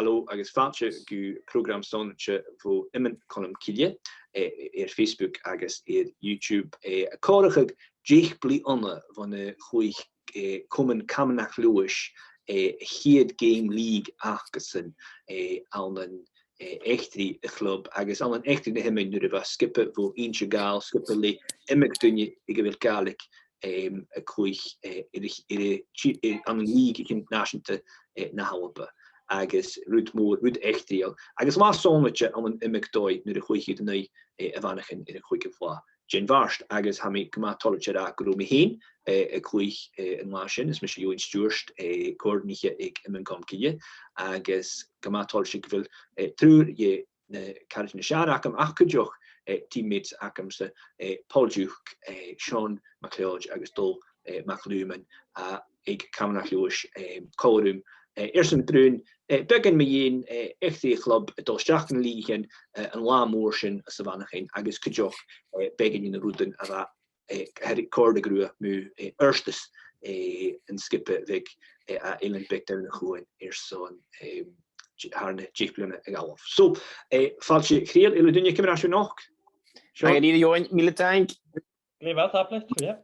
hallo agus fáilte go program sonnaite bhó imen chunam ciile Facebook agus YouTube córacha Deich Bliadhna bhana chuig cumann Camanachd Leòdhais Head Game League achgasan an an echtri de club agus an echtri de himmen nu de skippe vo inse gaal skippe le immig dunje wil Gaelic a chuig an een league in nationte na halpe agus rud echtri agus ma sommetje an een immig dói nu de chuig de nei vannigen in een chuige vla. Jin varst agus ha mi gema tolletje a go me heen a chuig in lasin is mis Eòghan Stiùbhart coordinige ik in mijn komkije agus gema tolletje vil truur je carriage na siar akam achkujoch teammates akam se Pòl Duke Sean MacLeod agus Donald MacLaomainn ik Camanachd Leòdhais chorum eerst drun begin me een echte club dolsteachchen liegen een lamoorschen savannachin agus kujoch begin in de routen het korde grue mu erstes en skippe weg elen bek daar gewoon eerst zo'n harne Bliadhna galf. So falsje greel ile dunje kimmer nog. Ik die Johan militair. Nee, wat applet? Ja.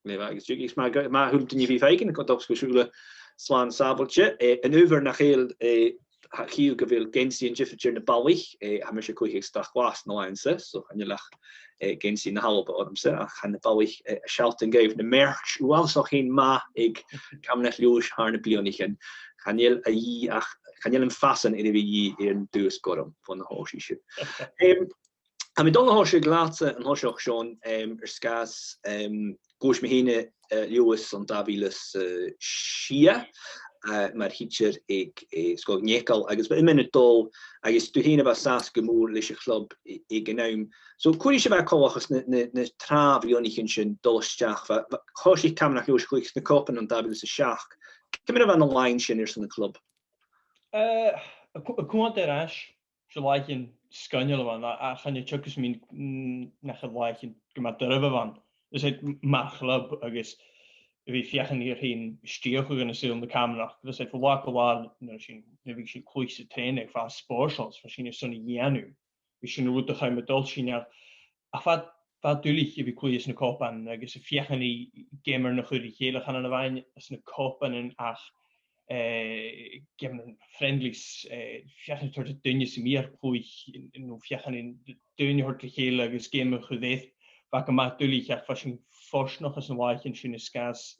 Nee, ik maar hoe dunje wie vijken ik had opgeschoelen. Slaan sabeltje en over nach heel heel geveel gensie en jiffertje in de balwig hebben ze koeig stag glas no einse so en je lag gensie in de halve ademse gaan de balwig shelton geven de merch hoewel zo geen ma ik Camanachd Leòdhais harne bionigen gaan je een fassen in de wie in duurskorum van de hoosje en met dan hoosje glaatse en hoosje ook zo'n skaas goos me heen Lewis en Davies Shia maar hitcher ik sko nekal agus in min dol agus du heen was saas gemoer lische club ik genaum so kun je bij kolachs ne tra bionigchen dolsteach hoos ik Camanachd Leòdhais kliks de koppen en Davies Shach kom er van een line shinners in de club Komt er as zo lijken scanjelen van gaan je chukkes min nach lijken gemaakt durven van dus het MacLeod agus vi fiachen hier heen stioch gan se de Camanachd dus het verwak la vi sin kloise training van sportals verschine sonne janu vi sin route ga met dolchin a wat dulich vi kloise na kop an agus fiachen i gamer na goede hele gaan aan wein as na kop en ach gem friendlies fiachen tot de dunje se meer ploeg no fiachen in de dunje hortlich hele agus gamer geweest wat gemaakt dulich ach was fors nog eens een waaichen sin skaas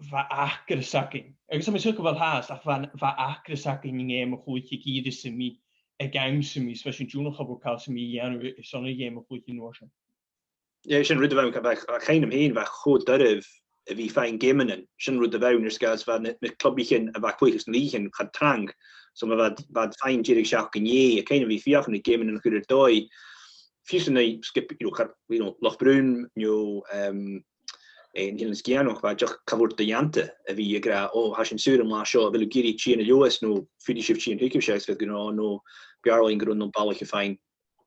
va akre saking ik zou misschien wel haast ach va akre saking in game goed je kiede se mi game se mi was in nog op elkaar se mi janu sonne game goed in noorsen ja sin rid van geen heen waar goed durf wie fijn gemenen sin rid de wouner skaas van met clubbichen en waar kwijs liegen gaat trang so wat fijn jirig saking je keine wie vier van de gemenen en goede doi Fiesne skip Lochbrun in Hillenskian nog waar toch kavort de jante wie je gra has een suur maar show wil giri chine US no finish chine hikje shaks vet no garling grond op ballige fijn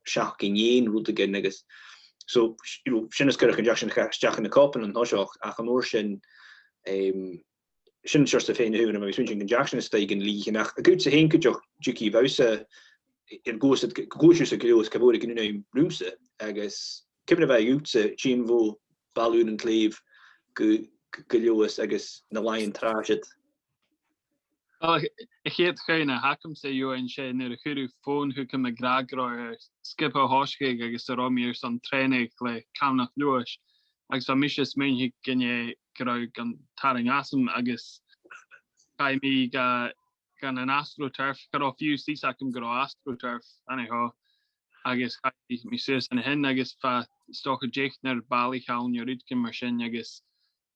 shocking een route gen negus so sinnes keur conjunction stach in de kopen en hoch achamorshin sin just de fine hu maar switching conjunction stegen liegen nach goed ze heen kujoch juki wause goes het goesjes Lewis Camanachd in een bloemse agus kimmer bij uitse Jeanvo balloon en kleef Lewis agus na lion trajet ik heet geen hakem se jo en she ne de phone hoe kan me graag skip a hoske agus er om hier son training le Camanachd Leòdhais agus a misjes men hi ken je graag kan taring asem agus kai mi gan an astroturf got off few seats I can go astroturf anyhow agus mi sis an hen agus fa stock Deich nar Ballychaun your rid mar sin agus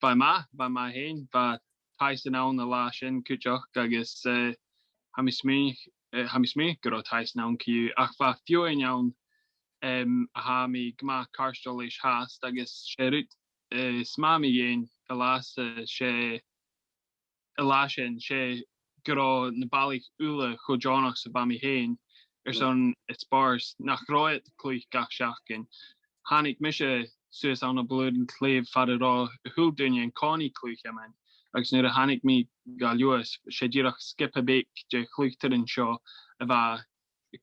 by ma hen va Tyson on the la sin kujoch agus ha mi sme go Tyson on ki ach va few in jaun ha mi gma karstolish hast agus sherit smami yen the last she elashin she gro na balig ule chojonach sa bami heen son spars nach roet kluich gach shaken hanik mische sus an a blood and cleave fader ra hul dunje en connie kluich man agus nuair a tháinig mí go luas sé ddíreach skip a beic de chluachtar an seo a bheit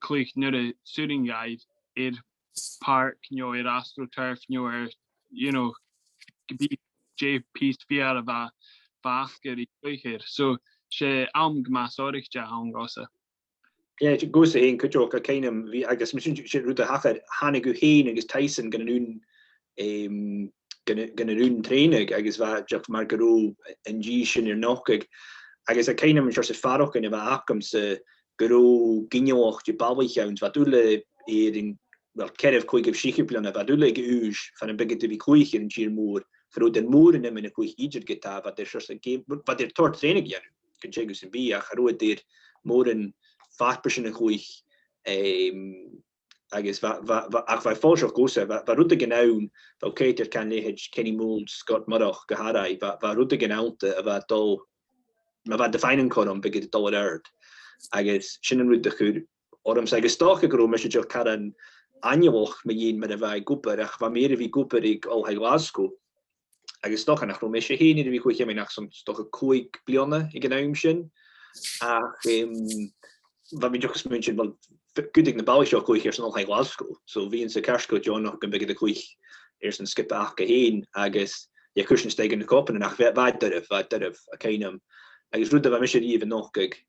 chluach nuair a suúringáid park astroturf gebied piece fiar a bheit basket I chluachir. So sé am gmasáirich de an gosa. Ja, gosa héin cuideoch a céinam agus mis sé ruúta hachar hánig go héin agus Tyson gan rún trénig agus bheit deach mar goró an dí sin nóchaig agus a céinam an se farach in a bheit acham sa goró gineoch de balbaicheann bheit dúla wel cerf chuig of sichiplan a bheit dúla ús fan an begad bhí chuich an tír mór fro den mór in a chuich idir getá wat tor trénig jaru gan ségus an bí a charú déir mór an farpersin a chuich agus ach bheit fáiseach gosa bheit ruúta gnáun bheit céitir can léhéid Kenny Mould Scott Murdoch go haraid bheit ruúta gnáta a bheit dul ma bheit definan chum begad dul aird agus sin an ruúta chuúr orms agus stácha go me seoch car an anneoch me dhéon me a bheith goper ach bheit mé a bhí goper ag Olhaid Glasgow agus stocha nach me sé héine bhí chuich mé nach stocha 5 blianna I gnáim sin ach wat jochas münchen wel goedig na bouwshow koich eerst nog Glasgow so wie in se kersko John nog een beetje de koich eerst een skip ake heen agus je kussen stegen de koppen en nach weiterf a keinam agus ru mis even nog ik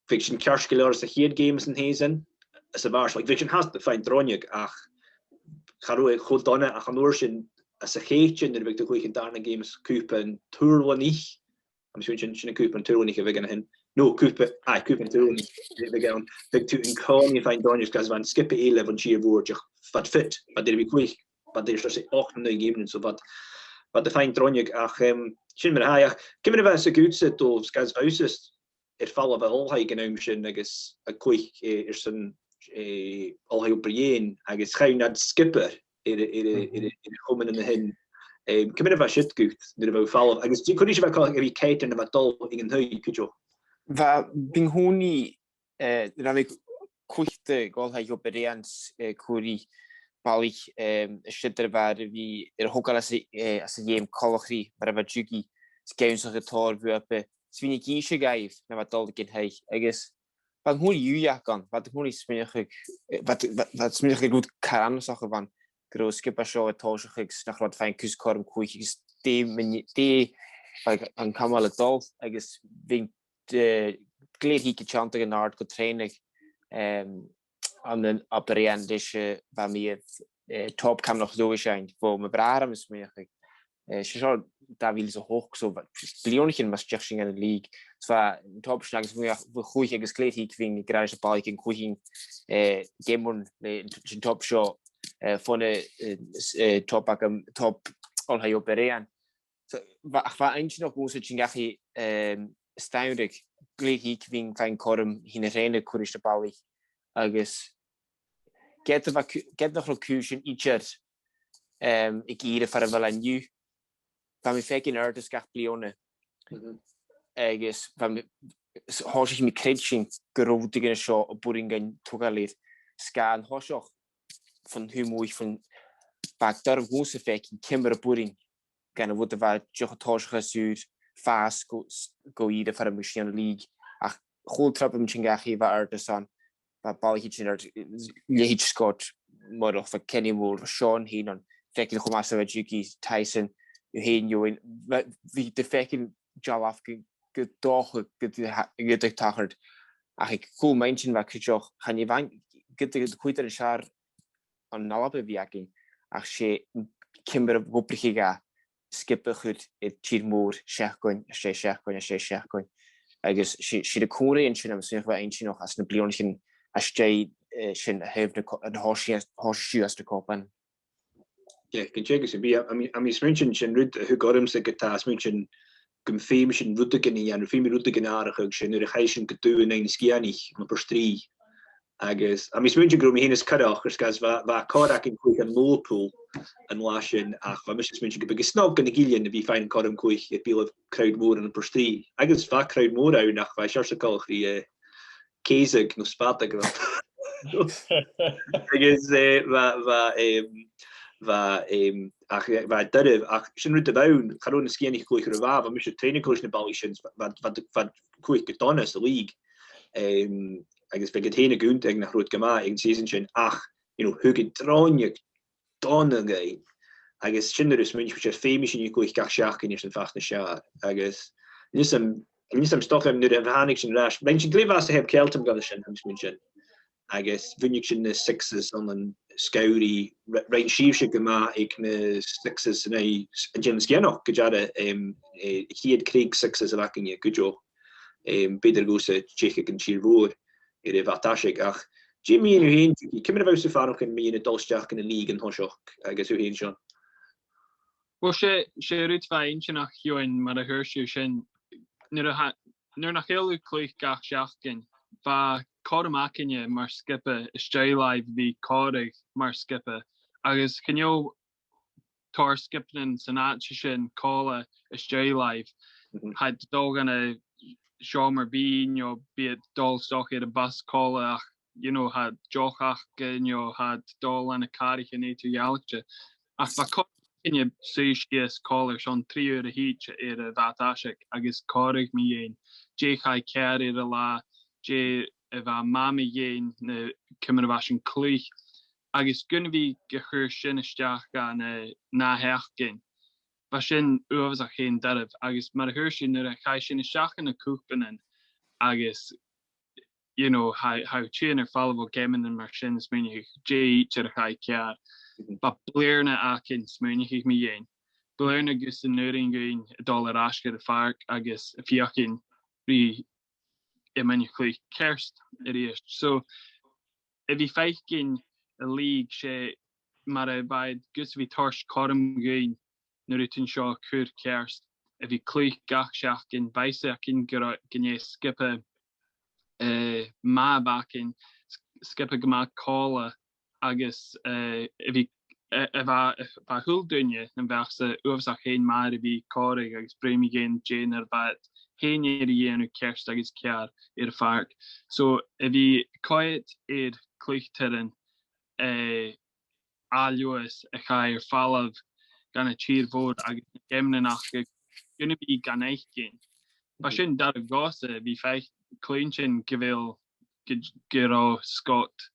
fiction kerskelaars a hier games en hezen as a war like fiction has de fein dronjek ach garoe goed donne a gaan oorsinn as a geetje er de koich in daarna games kupen toerwan nicht am sin kupen toerwan nicht wegen hin no Cooper toen began big to in calling find donjes gas van skippe 11 van cheer woord wat fit maar der wie quick maar der is 8 gegeben so wat de fijn dronjek ach sin mer ha kim er se goed sit of gas huis fall wel ha genomen agus a quick is een al heel brein agus ga naar skipper komen in de hin kim er shit goed er fall agus die kun wie kiten en wat dol in hu kujo Bing húni ra cuichte gáiltha opéans cuaí bailach sitar bhar bhí thugáil as a dhéim chochrí mar a bheith dúgi sceanach atáir bhuape svína gíise gaibh na bheith dul gin heich agus ban húni dúach wat húni smiach gút caranach a bhain go skip a seo atáiseach nach rud féin cúscóm chuig agus dé an camáil a dul agus bhí gléir híke chanta an ard go trénig an den opéandische ba mi top Camanachd Leòdhais bo me bram is méch se da so hoog so Bliadhna mas jeching an Lìog va topsnags chuich agus léir hík vin gra bal in chuing gémon top seo fanne top al ha opéan va ein noch go gachi stoudig gléir hík vín fein chom hína réine chuiriste bailach agus get nach cúsin íir I gíre far a bhfuil aniu Ba mi fecin airtas gach blianna agus háis mi creid sin goródigin seo a buring gan tugalir scan háiseach fan humúich fan bagdar gúsa fecin kimmer a buring gan a bhd a bheit jochatáischa súr fás go iad far a mu an Lìog ach choultrap sin gachi bheit airtas an bailach sin léid Scott mar fa Kenny Mould Sean hín an fecin chomás a Duke Tyson hén join hí de fecin jalaf go dócha go tachard ach ik cool maintin bheit chuideoch chan I bhain go chuitar an sear an nalaba bhíagin ach sé kimber goprichi ga skippe chud tír mór seachgoin sé seachgoin agus si de córaíonn sin am suach bheith ein sin noch as na blianana a sé sin a hefh an háisiú as de copan. Ja, kan checken se bi am is mention sin rud hu gom se getás mention gom féim sin ruttegin an fémi ruttegin aardig sin er geisisin getu in ein skianig ma per strí agus am is mention grom hénas kadach gas va karak in koich an looppool an lasin ach va mis mention ge gesnab gan gilien vi fein karm koich et bil of crowdmoor an per strí agus va crowdmoor out nach va charsekalch die Keesig no spatag agus va dyrf ac sy'n rwyd y fewn charwn ysgien i'ch clwych yr fa fa mis y training coach na bali sy'n va clwych gydonas y lig agos fe gyd hyn y gwynt ag na rwyd gyma ag season sy'n ach hwgyd droniag donag ei agos sy'n yr ysmwyn sy'n ffeimish yn i'ch clwych gach siach yn ysyn fach na siar agos nisam stoch am nid efhanig sy'n rash mae'n sy'n glifas a heb celtum gaf sy'n hymsmyn sy'n agos fynig sy'n y sixes ond yn Scoury, rein siefse gyma ik na sixes yn ei James Giannoch gyjara hyd Craig sixes a fac yn ei gydjo beidir gwsa Czech yn sir fôr i'r fatasig ach Jimmy yn yw hyn cymryd fawr sy'n ffarwch yn mi yn y dolstiach yn y lig yn hosioch agos yw hyn Sean Wel se rwyd fa ein sy'n ach yw'n mar a hyrsio sy'n nyr nach elw clwych gach siach gyn fa Còmhradh yn y mar sgipa ysdreulaidd fi Còmhradh mar sgipa agos cynio tor skipnin sy'n atio sy'n cola ysdreulaidd had dog yn y siomer byn byd dol stoch i'r bus cola ach had jochach yn had dol yn y carich yn eito ialgta ach fa Còmhradh yn y sŵsgias cola sy'n 3 eur y hyd i'r ddatasig agos Còmhradh mi ein jechai cer i'r la efo mami yin na Cymryd yn clwych agos gyn fi gychwyr sy'n ysdiach gan na heachgyn fa sy'n uwafs ach ein darf agos mae'r hyr sy'n yr chai sy'n ysdiach yn y cwpyn agos how chi'n yr falaf o gemyn yn mar sy'n smynig i'ch each yr chai ciar ba Bliadhna ac yn smynig i'ch mi yin Bliadhna gys yn nyrin gwyn $1 asgyd y ffarc agos y fiachyn rhi iomain clwych kerst so if he feikin a league she mar a baid gus vi torch corm gain na rutin shaw kur kerst if he clwych gach shach in baise akin gynne skippe ma bakin skippe gama cola agus if he if a hul dunje en verse uwsach heen maar vi Còmhradh agus bremi gen jener bat heen enu kerst agus kiar fark so if he quiet clwych terren aljoes a chai falav gan a cheer vod agus gemne nach gonna be ganeichen ba sin dar gosse vi feich cleanchin gevil gero Scott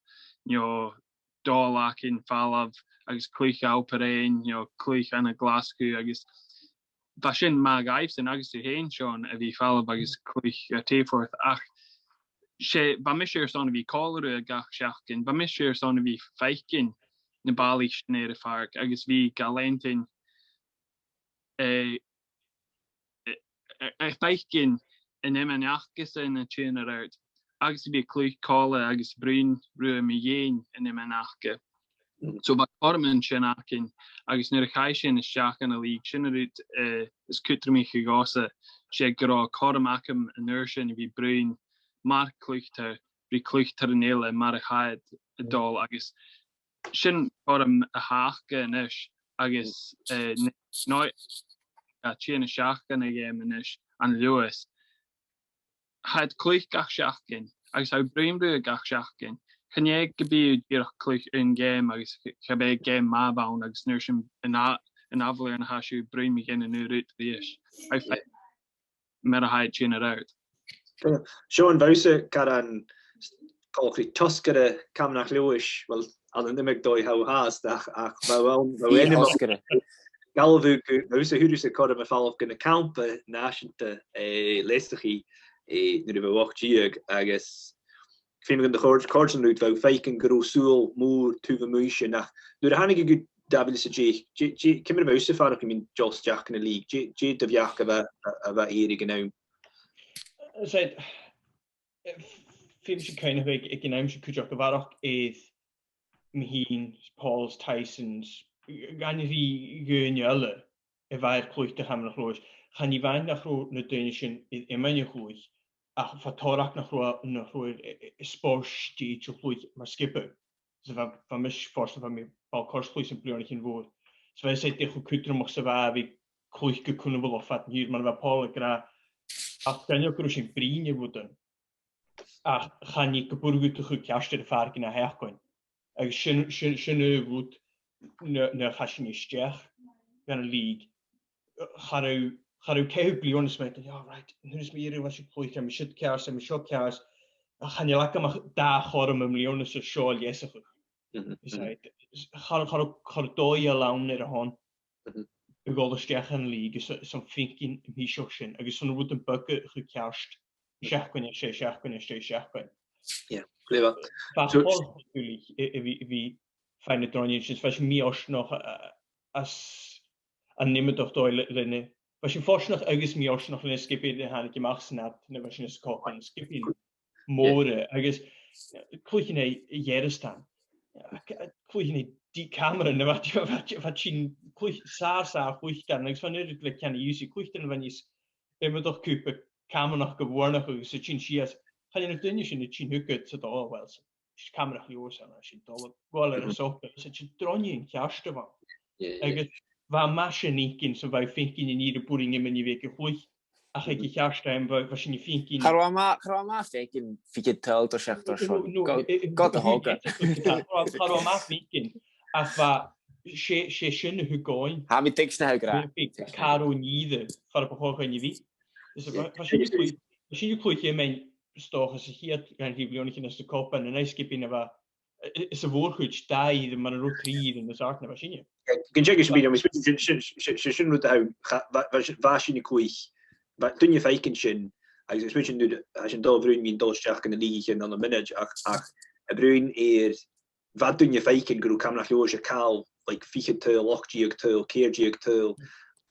dolak in falav agus clwych alperein clwych an a Glasgow agus ba sin mag aifsin agus tu hen Sean a vi falav agus clwych a teforth ach sé ba mis son vi choleru a gach seachkin ba mis son vi feikin na bali snéir fark agus vi galentin feikin in immen achgus in a tjúnar out agus vi clwych cola agus brún ru mi yin in immen achge so ba Còmhradh sin akin agus nuair a chai sin is seach an a league sin rút is cutrami chigasa sé gra Còmhradh an nuair sin vi brún mar clúchtar brí clúchtar an éile mar a chaid a dul agus sin Còmhradh a haachga inis agus ná a tíana seach gan a géim inis an Lewis had clwych gach seachgin agus ha breimbrú a gach seachgin Cynnig gybi dirach clwych yn game agus cabe game ma bawn agus nuair sin yn afler yn hasiw bryn mi gen yn yw'r rwyd ddys. How fai mer a haid tíana out. Sean Bowser garan colchri toscar a Camanachd Leòdhais wel an nimig dói how has ach wel galfu Bowser hwrwys a codam a fallof gan a campa náiseanta leistechi nid yw wach diag agus Fim gan de corsen route wou feiken grosúl moer tuve muisje nach door de hanige goed dabil se kimmer muise far ik min Jos Jack in de league de viach a erig genoom. Said Fim se kind of ik genoom se kujak warach is Miheen Pauls Tysons gan vi geunjelle e waar kloich te gaan nachloos gaan die wein nach na Dänischen in mijn goeig ach fatorach nach sportstich of maar skippen so van mis forst van me bal korsplois en bleurig in woord so wij zei tegen kutter mag se waar wie kloich kunnen wel of wat hier maar wat Paul gra ach kan je kruis in brine worden ach gaan je kaburgu te goed jaste de vark in haar kon ag sin goed na chashin isteach gan a Lìog charú ceú blion smith right nus mi iru was ploiter mi should cars mi shop cars a chan la am da chom am leon so seo yesach char dói a lawn a hon u go steach an Lìog is some finkin mi sin agus son wo an buke chu cearst seachquin sé seachquin sé seachquin clever vi feine dronje was mi os noch as an nimmer doch doile lenne was je forsnach agus mi os noch skippe de han gemacht snap ne was ko skipping more agus kluchen jerestan kluchen die camera ne wat chin kluch sa kluch dan niks van nu kan use kluchten wenn is immer doch kupe Camanachd gewornach so chin sias kan je dunne in de chin huket so da wel Camanachd Leòdhais an sin dol well so dronje in jaarste van agus va machinikin so vai finkin in ieder pudding in menu weke goeie ach ik jaarstein was je finkin Karama fekin fiket telt or secht or so got the hoga Karama finkin ach va she sinne hu goin ha mi tekst na gra Caro niide far op hoog in je wie je kloetje mijn stoch as hier gan hiblionich is de kop en een skipin ava is a woordgoed daai maar een rotrie in de zaak na machine Gen check is mi sin vasine koich dunne feiken sin switchen nu sin dobrún mín dolsteach gan Lìogaichean an a minute ach a brún wat dunne feiken groú Camanachd Leòdhais kal like fiche tuil ochtíag tuil keirtíag tuil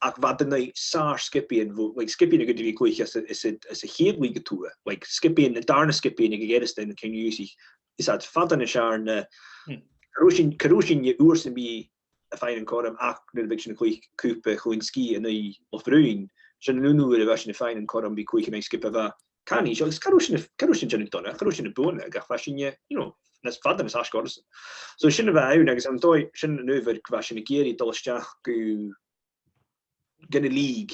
ach wat den saar skippien like skippien go vi koich is a heedlige toe like skippien de darne skippien gegesten kan use is dat fadan charne karoshin je oersen bi a fein korm ach vision koich kupe goin ski en of ruin nu was fein korm bi koich en skip va kan karoshin done karoshin bone ga fashion je nas fadan is as so sin agus am doi sin over kwashin geri dolsteach go gonna Lìog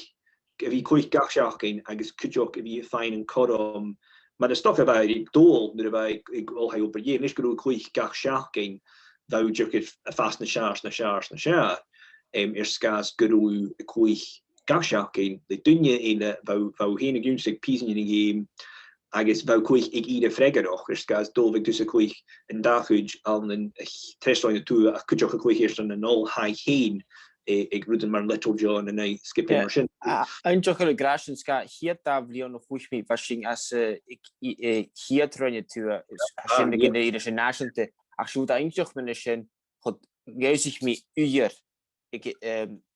vi koich gachseachcin agus kujoch vi fein korm maar de stof bij doel nu wij al hij op je is genoeg koich gachseachcin dat je fast na schaars skaas guru koich gachseachcin de dunje in wou heen gunstig piezen in game agus wou koich ik ieder freger och skaas doel tussen koich en daguj aan een testline toe kujoch koich eerst een al high heen ik ruden maar little John en hij skippen machine ein joch graschen ska hier da blion of fuch mi washing as hier tranje to sin de generische nationte ach shoot ein joch men hot geisig mi uier ik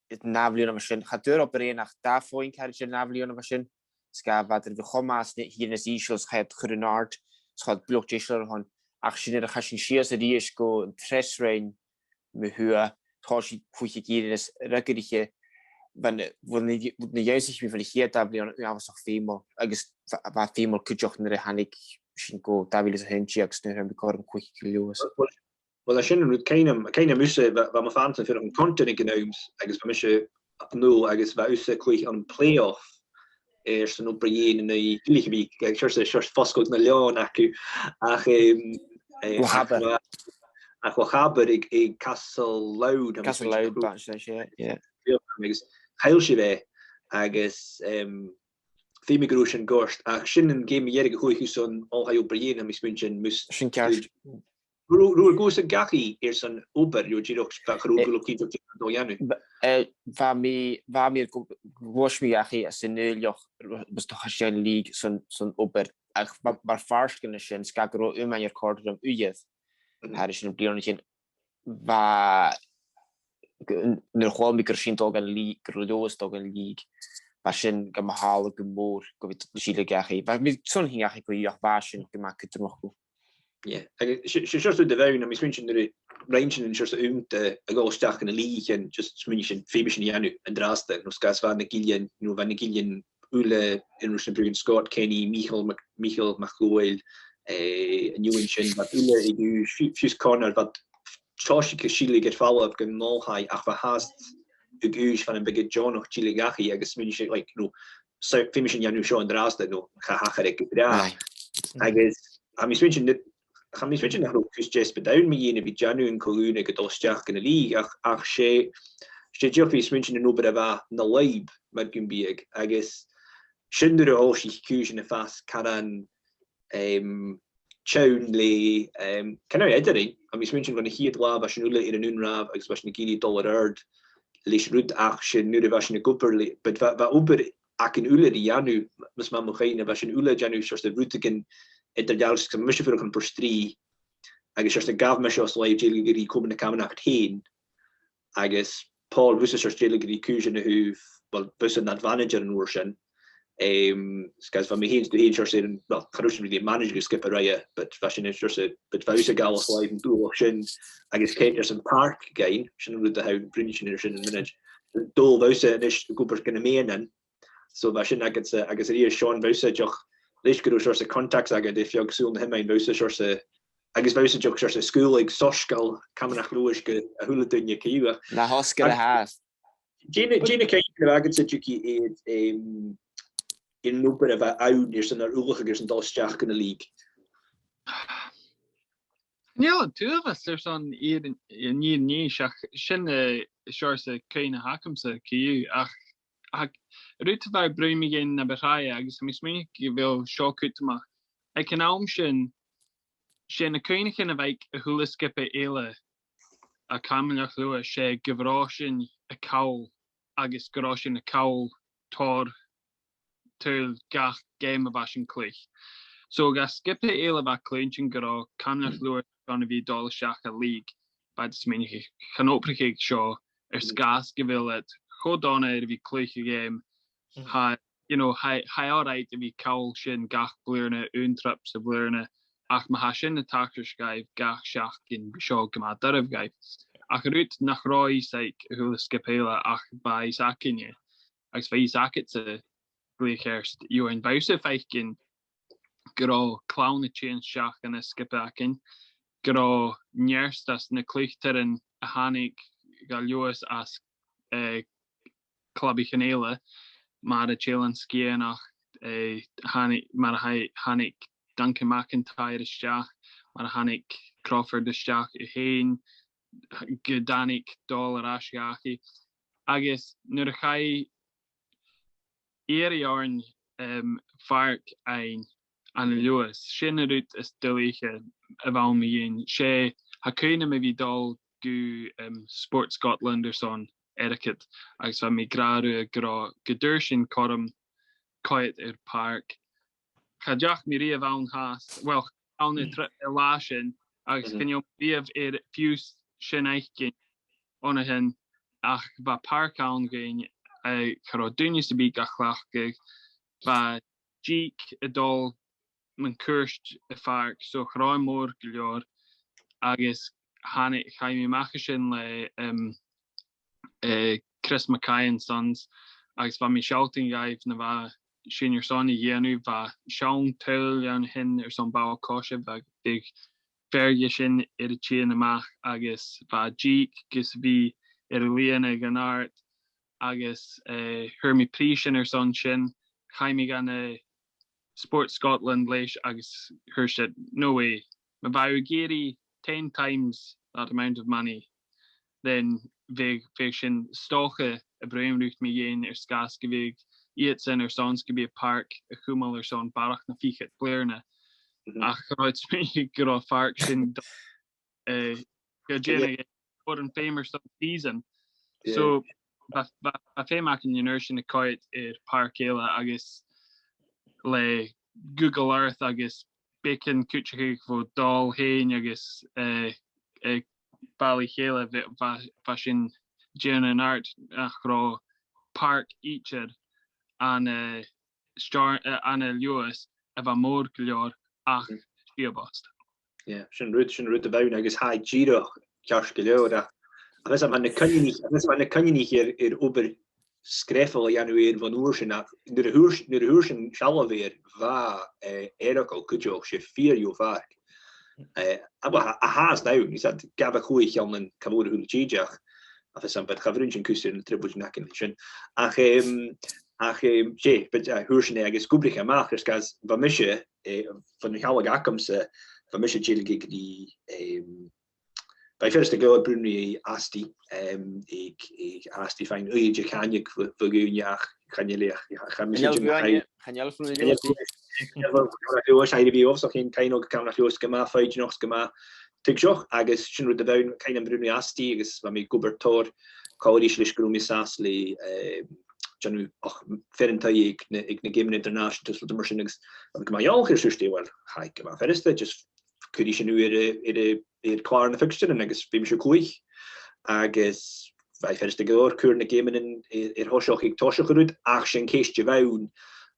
het nablion machine gaat op nach da foin carriage nablion machine ska wat er de gommas hier is issues het grenard schat blockchain hon ach sin de gashin shears die is go tres rain me hua Toshi fuche is ruggerige wann juist wie verligeert daar was nog femel agus wat femel kujoch na hannig sin go da will henchiaks nu be korm quick Leòdhais well sin keine muse wat ma fan fir an content genoms agus mis no agus wause koich an playoff eerst op breien in wie fosco na Leon aku ach ach wel haber ik Castle Loud heil si we agus fémigrochen gorst ach sinnnen game jerige gooi son al ha op breien mis munchen mus Roer goes een gachi eerst een ober jo waar meer was mi gachi as in neuljoch was toch as Lìog son ober maar varsken sin skagro man je kort om ujet haar is een blionetje va nu gewoon mi sin toch een Leòdhais toch een Lìog was sin ga mahal gemoor go chile gachi maar mi son hing gachi go joch basin gemaakt er nog go Ja, just de wein mis min de range en just a go sta in a Lìog just min fémission janu en draste no skas van gilien no van gilien ule in Russian Scott Kenny Michael MacLeod new wat ule fus corner wat troike chile get follow up gan no high ach haast ugus van een big John of chile gachi agus min like no fémission janu show en draste no ha ha ik agus mis min gaan mis weet nog kus just bedown me jene bi janu in kolune gedolsteach in Lìog ach sé Joffis mention in ober va na leib met gun bieg agus sinder all sich kusen fast karan chown le kan edering am mis mention van hi la was nule in een unraaf agus was gili dollar erd lis rud ach nu was goper but va ober ak in ule die janu mis ma mogene was een ule janu soos de rutigen interjaalse mis vir kan per strie agus soos de gaf me soos leib jeli komende Camanachd heen agus Pòl Duke soos jeli kusen hu wel bus an advantage in oorsin Skas van me heen to heen soos well karushin really manager skipper rye but fashion is soos but vause galas live en doel sin agus Caters and Park gain sin ru de hou brinchen in sin minute dol vause is goper kunnen meenen so fashion agus hier Sean vause joch leis go soos contacts agad if jog soon him mein vause soos agus vause joch soos school like soskal Camanachd Leòdhais go a hula dunje kiwa na hoskar haas Gina agad juki in open of out is en oorlogers en dalsteach in de Lìog. Ja, two of us there's on in nie sin shorse keine hakamse ki ach rut var bruimi gen na berai agus mis me wil shokut ma I can sin a koinigin of a hula skippe ele a Camanachd Leòdhais sé gevrosin a cowl agus grosin a cowl tor til gach game of ashen clich. So ga skippe ele va clinching gro Camanachd Leòdhais gonna be dollar shack a Lìog by the sminich can oprich show sgas gevil it chodonna vi clich game ha alright vi cowl shin gach blurne untrips of blurne ach ma hashin the taker skyve gach shach in show gama darf guy ach rut nach roi like who skipela ach by sakinje ach vai sakit to gleichherst you in bause feikin gro clown the change shach and a skipakin gro nyerstas na klichteren a hanik gal Lewis as clubby chanele maar a chillen ski nach hanik maar hanik Duncan McIntyre is shach maar hanik Crawford is shach heen gedanik dollar ashgachi agus nur chai Eòghan Fark ein an Lewis Shinnerut is delige about me in she hakuna me vi dal gu Sport Scotland or son etiquette agus van me graru gra gedurshin korum quiet park Chajach mi ri van has well on the lashin agus can you be of fuse shinaikin on hen ach va park on gain charo dunis to be gachlachge va Deich adol man kurst fark so chraimor gilor agus hanne chaimi macheshin le Chris McKayan sons agus va mi shouting gaif na va senior sonny yenu va shaun tel yan hin or some bao koshe va big vergishin irichi na mach agus va Deich gus vi irliana ganart agus hermi prishin or son shin chaimi gan Sport Scotland leish agus hershed no way ma geri 10 times that amount of money then vig fiction stoche a breimrucht me in skas gevig Ietsen or sons could be a park a chumal or son barach na fichet Bliadhna ach it's me go fark sin for an fame or some season so a fame in inertia na quite park ela agus le Google Earth agus bacon kuchig for dal hain agus Ballychéile fashion Jane and art achro park eacher an star an Lewis of a more glor ach Stiùbhart. Yeah, sin rut about agus ha giro Josh Galeoda. Agus am na kanni hier ober skreffel januer van oorsen nu de hoorsen shalaver va erokel kutjo se 4 jaar vaak. Aber a haas nou is dat gab a goeie jan en kavore hul tjejach af is bet gavrunchen kuster in triple nakken sin ach je bet hoorsen agus gubrich maach gas va misje van de galle gakomse van mis gig die bij first go bruni asti ik asti fijn je kan je vergunjaag kan je leeg gaan geen kan ook kan nach gema fe nog gema tuch agus sin de bouw kein bruni asti agus van mi gobertor kalich gromi sasli John ferta ik na Game International de mar ma joste wel ha ma ferste just kun je nu klaar de fixture en agus bim se koig agus wij ferste goor keur na Game hoch ik to geruut ach sin keestje woun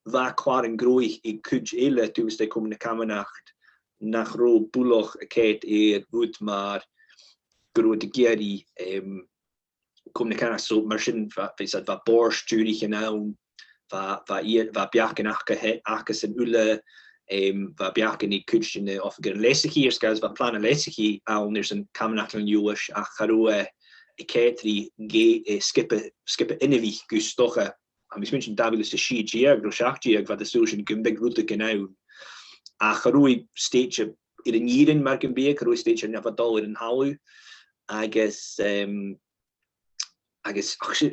va klaar en groei ik kuj ele toen de kom na Camanachd nach ro buloch ket goed maar grote geri kom na Camanachd so mar sin va borstúrich naun va biaken achas en ule va biaken ik kutje of leisigiers guys va plan leisigi al there's een Camanachd Leòdhais a charoe ketri skippe innevi gustoche am mis mention dabil de shiag do shachjiag va de solution gumbig route genau a charoe stage in een jiren merken be charoe stage never dollar in halu I guess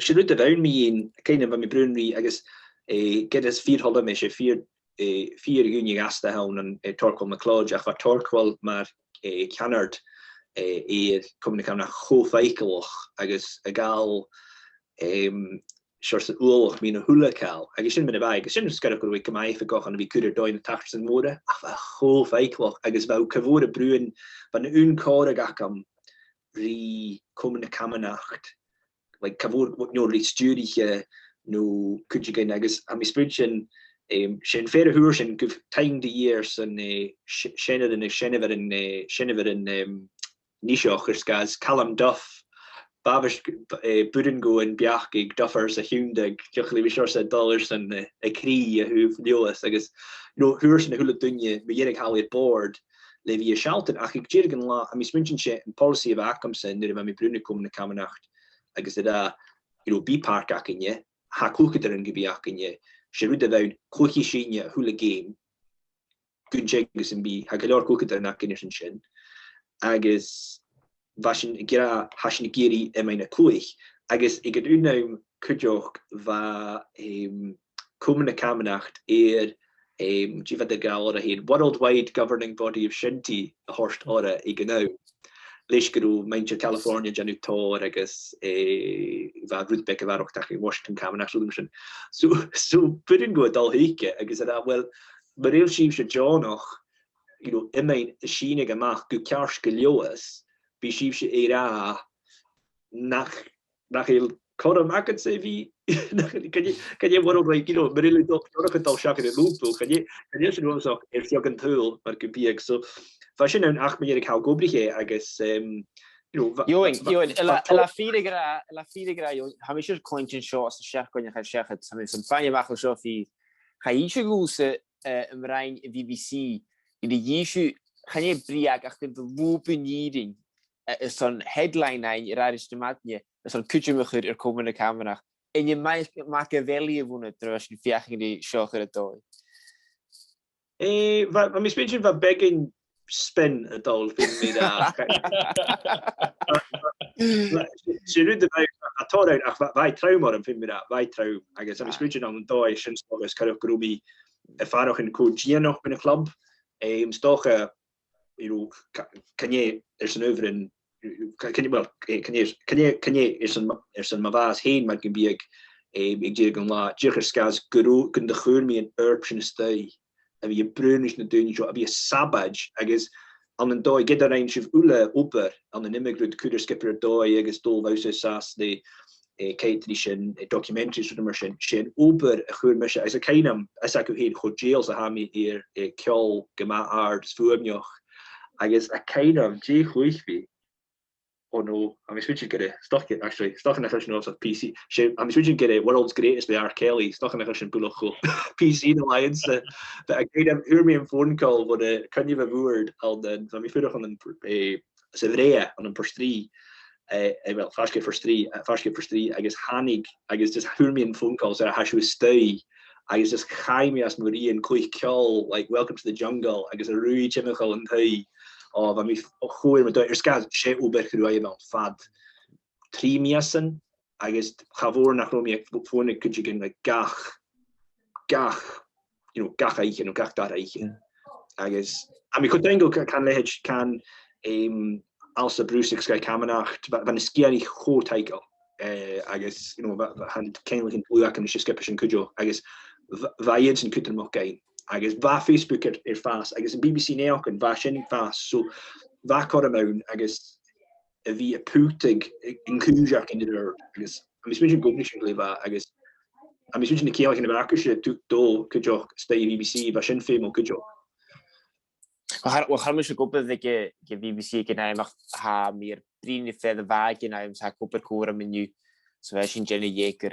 she rutte down me in kind of my brunry I guess get us 400 me 4 juni gaste houn en torkel MacLeod ach wat torkwal maar Canard kom ik nach gofeikelch agus a gal short oorlog min hulekal agus sin met bij sin ska go ik mai go an wie kuder doin tachts en mode a gofeikelch agus wou kavore bruen van de unkore gakam ri komende Camanachd like kavor no ri studie no could you get agus am spritchen sin fair huursin guf time the years en shennever in nichochers gas Callum Duff babish budengo en biachig duffers a hundig jochli vi $dollars en a krie hu Lewis agus no huursin hule dunje beginnig hal board levi shalten ach ik jirgen la am spritchen in policy of Acomsen nu mi brune kom na Camanachd agus da bipark akinje ha koke er een gebiakinje se de wou kochi sinje hule game kungus en bi ha galor koke er nakin sin agus washin gira hashin geri e meine koich agus ik het unaum kujoch va kom na Camanachd jiva de gal he worldwide governing body of shinty a horst ora igenau Leisguru Mainzer California Janu Tor agus va Rudbeck var ook in Washington Camanachd so putting go dal heke agus well maar heel chief se John nog iomain Chine gemacht go karske Lewis be chief se era nach heel kor maken se wie kan je world like maar really dal shaken in loop kan je se ook Eòghan Stiùbhart maar go be so Fashion an 8 miljoen hou gobrige agus la figra ha mis cointin shots chef gon ha chechet sam some fine wachel so fi ga je goose im rein BBC in de jisu gaan je briag achter de wopenjering is zo'n headline ein radische matje zo'n kutje me komende Camanachd en je maken wel wonen trouwens die vechting die shoger toy wat mis beetje wat begging spin a dol fin me da se nu de to ach vai trauma an fin me da vai trau I guess am speech an doi sin gus kar grobi erfahrung in ko noch bin a club stoche kan je er een over in kan je is een mavas heen maar kan be ik je la jigerskas guru kun de geur me een urption stay en wie brunish na doen jo be sabage agus an den doi get er of ule oper an den immigrant kuder skipper doi agus dol sas de Caitrishin documentaries from immersion sin ober a chuur mis as a kainam as ik heen go jails a ha me hier kjol gema aards fuamjoch agus a kainam je chuichvi oh no I'm switching get it stuck it actually stuck in a fashion of PC I'm switching get it world's greatest the R Kelly stuck in a fashion buloch PC alliance but I gave him hear me in phone call what kan you have word al den van mi fuder van een sevrea aan een postrie well farske for 3 I guess hanig I guess just hear me in phone calls that hash was stay agus is chaimi as Marie and Coich Kjol, like welcome to the jungle, agus a rui chimical and thai of mi choir me doir ska sé ober chrúi about fad trí miasan agus chavor nach romi fónig kujigin like gach you know gach aichen gach dar aichen agus a mi codengo can lehich can also Bruce Sky Camanachd van a skiari cho taiko agus you know hand kenlin luak an skipper kujo agus vaid and kutten mo gain agus va Facebook fast agus BBC neok and va sin fast so va kormaun agus vi a putig in kujak in der agus am switching gobnition leva agus am switching the kiel in the backship to do kujo stay BBC va sin femo kujo Wel gaan we zo kopen dat je BBC kan ha meer vrienden verder waken hij heeft kopen koren menu zoals in Jenny Jeker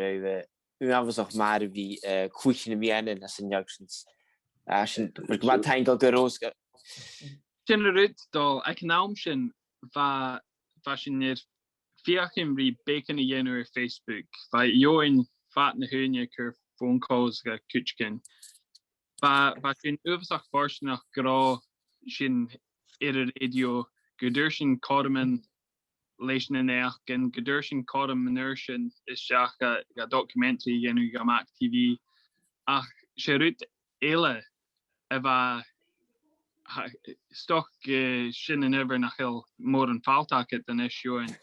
u hebben nog maar wie goedje meer en dat zijn junctions als je wat tangle de roos generate dal economisch va fashion vier ri bacon in Facebook vai join fat na hunje keur phone calls ga kutchkin va in overzag forschen nach gra sin radio Gudursin Codman leisn in and Gudursin Codman inertion is shaka ga documentary genu ga Mac TV ach sherut ele eva stock sin in ever nach hil more an faltaket than is showing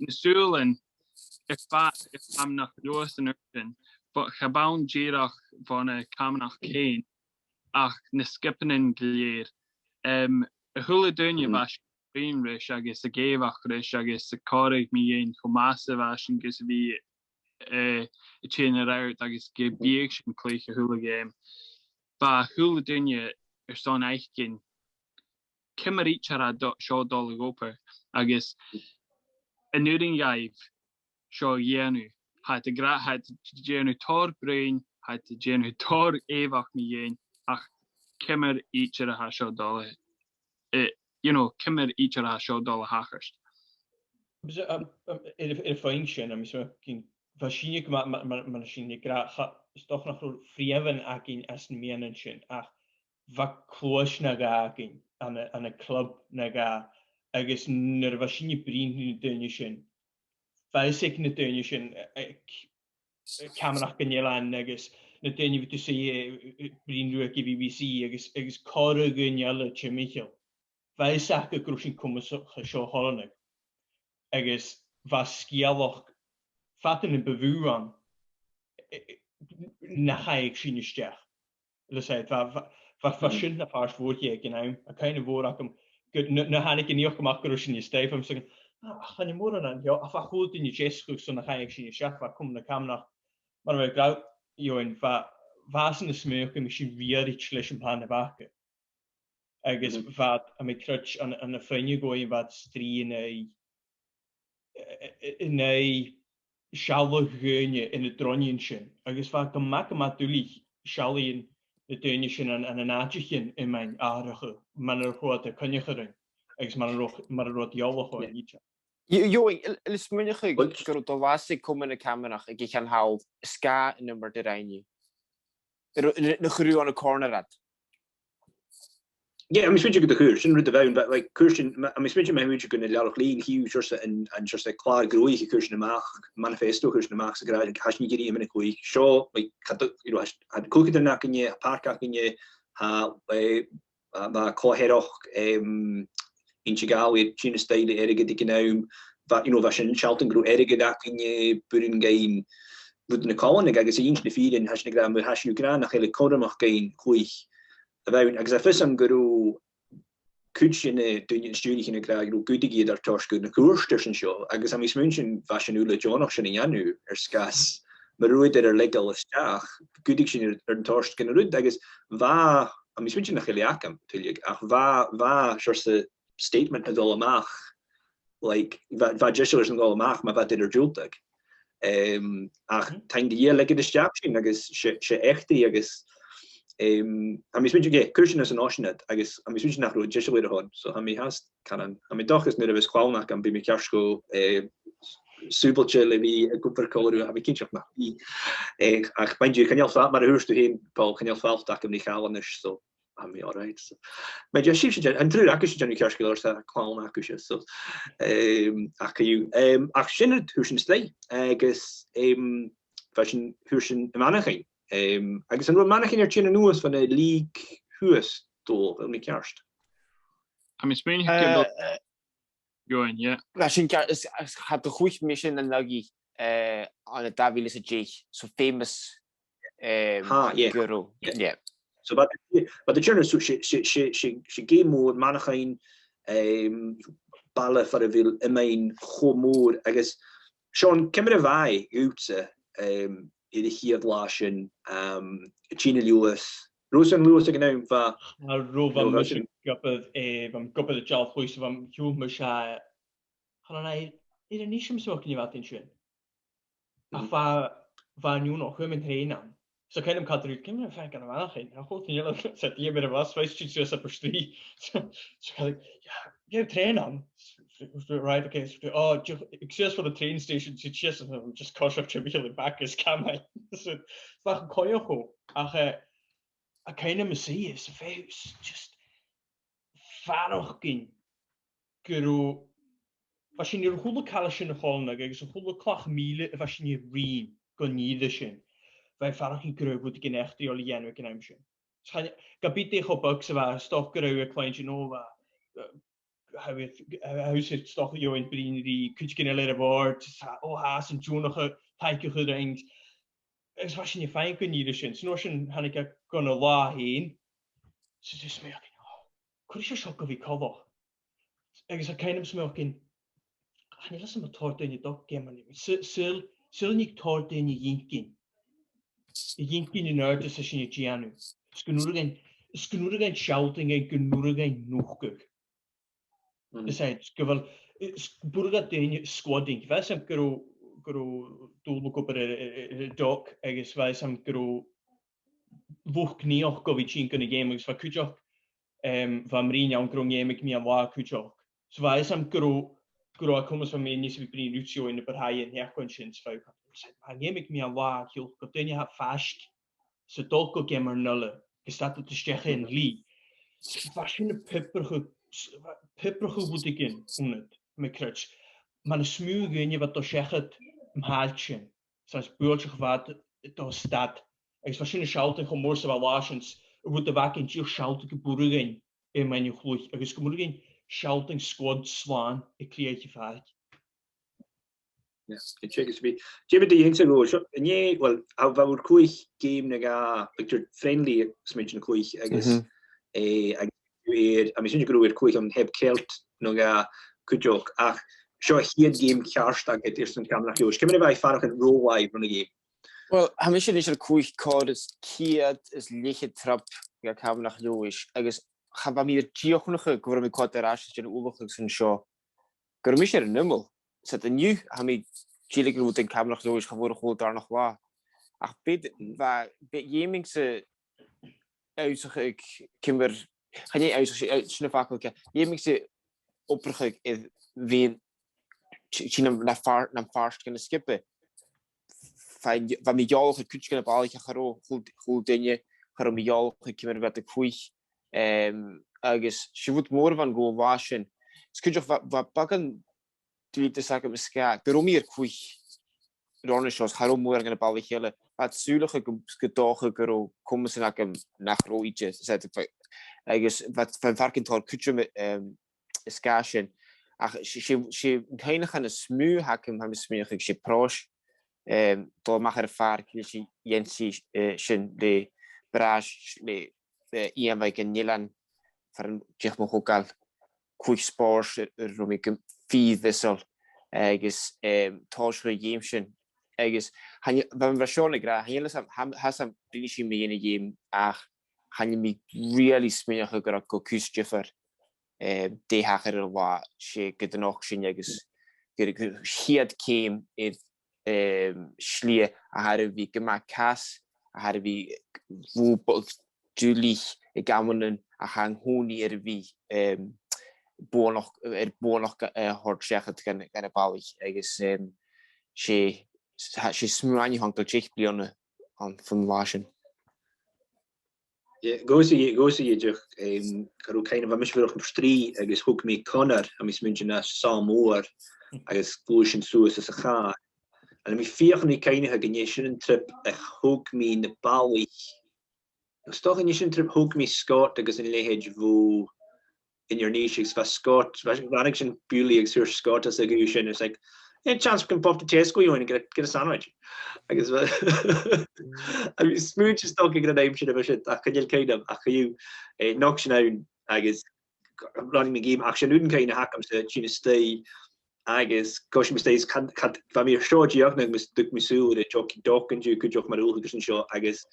Sulen if I'm nach Lewis inertion but Gabound Jirach van a Camanachd Leòdhais ach na skippen in gléir a hula dunne was rish agus a géfach rish agus a chorig mi ein chomasa was gus vi chain out agus ge bieg sin cléich a hula game ba hula dunne son eichkin kimmerrichar a seo dol goper agus a nuring gaif seo yenu had genu tor brain had genu tor evach mi ein ach kimmer each a hasho dollar you know kimmer each a hasho dollar hackers in function I mean so waarschijnlijk maar shin gra stoch nach frieven akin as mention ach va close na gakin an a club na ga agus ner waarschijnlijk brin dunation basic na dunation Camanachd Leòdhais agus na déine vi sé brinú ki BBC agus choru gunjalle tje Michael. Vai sake grosin kom seo holleg agus was skialach fatten in bevu an na haig sinnesteach. Leit fashion na paars woordje genau a keine woordkom na hannig in joach grosin je steif om zeggen gaan je mor an ja a goed in je jeskoek so na haig sinnesteach waar kom na Camanachd maar we grou Join was in de smeuk misschien weer iets leschen plan de bakken. Agus wat am ik crutch aan de vriendje gooien wat strie in een schalle geunje in het dronjensje. Agus wat kan maken natuurlijk schalle in de tuinjesje en een naadje in mijn aardige maar er hoort de konjegering. Agus maar er rood jolle gooien niet. Joing, is munige grot was komen de Camanachd ik kan haal ska nummer de rein de gru aan de Còmhradh yeah I'm switching the course in the down but like Christian I'm switching my which going to lot lean huge just and just like klar groei Christian maak manifesto Christian maak se graag has niet in een koei show like you know had kook er na in je park in je ha ba koheroch in Chicago China style erige dik nou wat you know was in Charlton gro erige dak in je burin gain wurden de kallen ik agus in de vier has gra maar has you gra nach hele code mag gain goeie about agus fis am gro kutchen dunje studie in gra gro goedige daar torsch good na koerstussen show agus am is münchen was ule Jonoch in janu skas maar roe er legal staach goedig er torsch ken rud agus va am is münchen nach geliakam tulik ach va shorse statement met allemaal like wat gestures en allemaal maar wat dit er jultig ach tank die lekker de stapje agus se echte agus am is ge kursion is an ocean agus am is nach gesture hon so am has kan am doch is net was kwal nach am bi me kersko súbaltje le vi goper choú a kinch nach í. Ach baintú canal fa mar hústu hén Paul canal falt am ní chalan so am mé alright. Me si an trú agus Johnny Kerskil a clown agus so ach you ach sinnne húsin stei agus fashion húsin manaching. Agus an manaching tjin nuas van de Lìog huas dol am ní kerst. Am is Spain going, yeah. Fashion had the quick mission and nuggy on a David is a Deich, so famous guru. Yeah. So but the journal she gave more manaching balle for a vil iomain chomór agus Sean Còmhradh vai útse I de hiad lásin Gina Lewis Rosen Lewis again va Rovan mission gopad gopad the job voice van Hugh Masha han I er nishim so kan wat in sjön va nu nog hum in trainen so kan hem kadru kan men fan kan wel geen god nie zet hier met was weet je so per street so you trainen right okay so oh just for the train station to just cost up to be back as can so va koyo ach a kind of see is just farogin guru was je hier goede kalishin hol agus so goede klach mile was je reen go níide sin vai farogin guru goed ik echt die al jenu kan amshin schijn kapite go box wa stof guru kleintje nova how zit stof jo in brien die kutje in lere woord oh haas en jonige taike gedrinkt is was je fijn kun níide sin snotion han ik gonna la heen so just me could you shock of cover agus a kind of smoking han listen me tort in je dog gamer sil niet tort in je jinkin in uit is je gianu skunurgen shouting en kunurgen noeguk dus hij gewel burga den squadding wij zijn gro doelboek op de dog agus wij zijn gro woch knieoch go wie kunnen games van kujok van Marine aan grong game mi aan wa kujok so wij zijn gro komen van mij niet wie Lucio in de partijen herkonshins vijf maar game mi aan wa heel go den je hebt vast so dolko gamer nulle gestaat te stechen in Lee was je pepperige moet ik in het met crutch maar een smuug in je wat toch zegt maaltje zoals beurtje gewaad door stad ik was een shouting van morse wel lashens wordt de wak in je shouting boeren in mijn gloed ik is morgen shouting squad slaan ik creëer vaak ja het check is be Jimmy de hinse go en je wel how quick game naga picture friendly smidgen quick I guess I mean you go quick on heb kelt naga kujok ach sure hier game kerstag het eerst een Camanachd Leòdhais kunnen wij vaak een roll live van de game. Well, hamish is er quick code is kiad is liche trap ja Camanachd Leòdhais agus gaan we meer geognige waarom ik had er als je een overgang zijn show hamish er nummel zet een nu hami chillig moet in Camanachd Leòdhais geworden goed daar nog waar ach bid waar jemingse uitzeg ik kimber ga je uitzeg snel vaak jemingse oppergek is wie China na farst kunnen skippen. Van die jaren kun je bal je garo goed dingen garom jaren kunnen wat de quick agus je moet more van go waschen. Kun je wat pakken die te zeggen misschien daarom hier quick Ronneshows garom more gaan bal hele wat zulige gedagen garo komen ze naar roodje zet ik agus wat van varkental kun je met skashen ach she keine gaan smu hakem ham smu ik she prosh to macher fark she jensi shin de brash de iomain nilan van zich mo hokal quick sport romik fi vessel agus toshre gameshin agus han van version gra han hasam dinishi me in a game ach han mi really smu gra go kusjefer de hacher wa she get nog sin agus hiad came it slie a har vi gema kas a har vi wo dulich gamonen a han honi vi bo noch hort zeggen kan bal agus she smúine hang do Deich blianna an fan bhásin. Gosa je karú kind of mis virch strí agus hug mé connar a mis mun na samór agus gosin soas a cha. En mi fiochan í keine ha gné sin trip a hug mí na balich. Stoch in sin trip hug mí Scott agus in lehéid vo in your niche va Scott van sin buli ag sur Scott as a go sin is like hey, chance can pop the Tesco you and get a sandwich. I guess I mean smooth just talking a name shit about shit. I can kind of you knocks out I guess running the game action wouldn't kind of hack him to China stay I guess gosh mistakes can't me short you mis duk me so the jockey dock and you could joke my rule shot I guess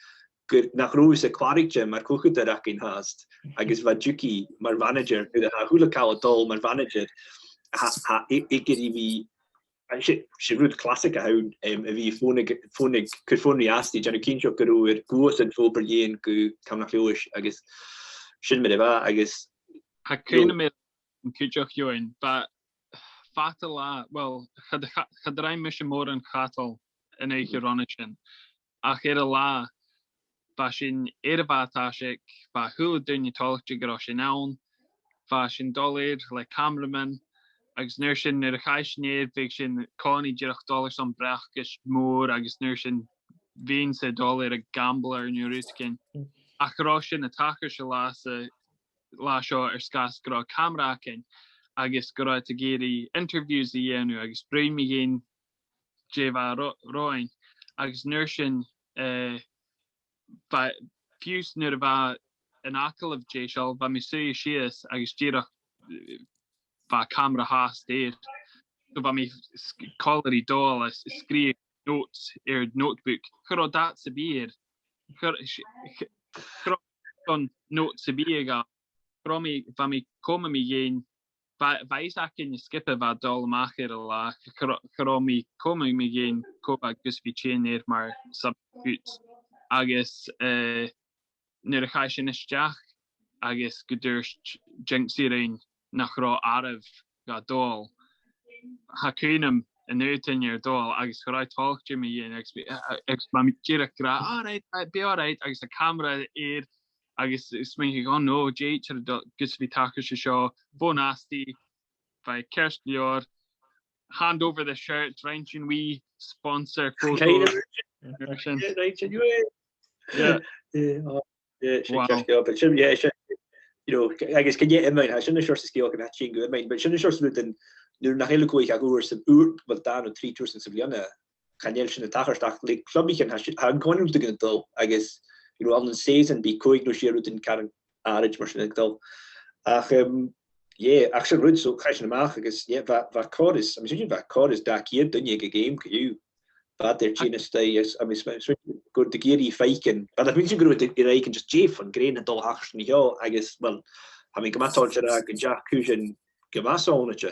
good nach roos a kwarikje maar kocht dat in haast I guess wat juki maar manager hula kal dol maar manager ik get wie she root classic how vi phonig could phone asti Jenny Kinchok go goes and fo berlin go Camanachd Leòdhais I guess shin me I guess ha keine me Kinchok join but fatal well had I mission more an cattle in a hironishin ach la ba sin ervatashik ba hula dunne talkje groshin naun ba sin dollar like cameraman agus nuair sin ar a chaisnéad bheadh sin cánaí $10 an breachgus mór agus nuair sin bhíonn sa dul ar a gambler in Euruscin. Ach rá sin na tachar se lá seo ar scas go rá Còmhradh agus go rá a géirí interviews a dhéanú agus bríon mi géin déobh ráin agus nuair sin fiús nuair a bheith an acail of dé seáil bheith mi suí sias agus díreach ba Còmhradh has there. So ba mi collery dol as skrif notes notebook. Chro dat se bier. Chro on notes se bier ga. Chro mi va mi komme mi geen. Vais ak in skippe va dol macher la. Chro mi komme mi geen kopa gus vi chain neer maar substitutes. Agus neer ga sin is jach. Agus gedurst jinxirein. Nach rá arab ga dol ha kunim in nutin dol agus go talk Jimmy and ex ma gra alright be alright agus a camera agus smi go no Deich gus vi take show bo nasty by Kerstlior hand over the shirt ranching we sponsor photo you know, I guess can you imagine? I shouldn't sure scale can actually go mind, but shouldn't sure something. Nu nach hele kooi gagoer some wat daar no 3 tours in Bliadhna. Kan je in de tagersdag like clubby can has going to get dull. I guess you know on the season be kooi no share in Karen average machine dull. Yeah, actually road so crash in the mark. I guess yeah, va card is. I'm assuming va card is dark here. Done you game? Can you? But their China stay is. I mean, good the geary faking. But I think you go to the can just Jeff and grain and dull hackers and yo. I guess well. I mean, come on, talk to Jack Kujan. Give us on it.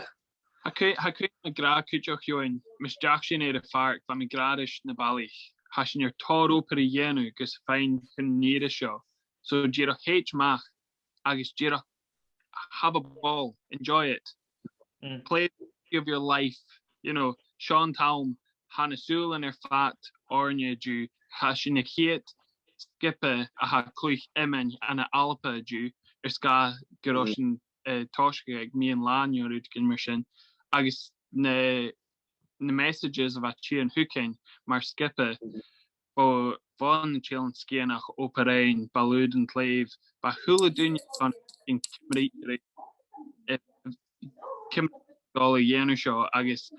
Ha kun me gra kujoch join mis Jacksin er fark van me gradish na balich. Hashin your toro per yenu gus fein hun near show. So jiro H mach agus jiro have a ball, enjoy it. Play of your life, you know, Sean Town, Hannah Sul in her flat, Ornya Jew, Hashin a kiet, skippe a ha kluich emen and a alpa Jew, ska geroshin toshke me and lan your mission. Agus na messages of a chian hooking maar skippe bo van chillen skienach operain balud and clave ba hula dun van in Còmhradh yenu show agus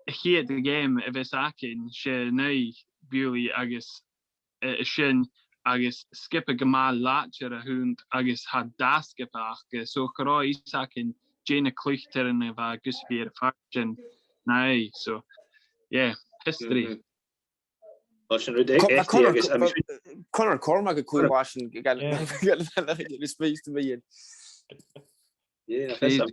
here the game if it's akin she nei beauty agus shin agus skippe gamal latcher a hund agus had das skippe so kra isakin Jane Cluchter and a Gus be a faction. Nah, so yeah, history. Conor Cormac a cool washing space to me. Yeah, you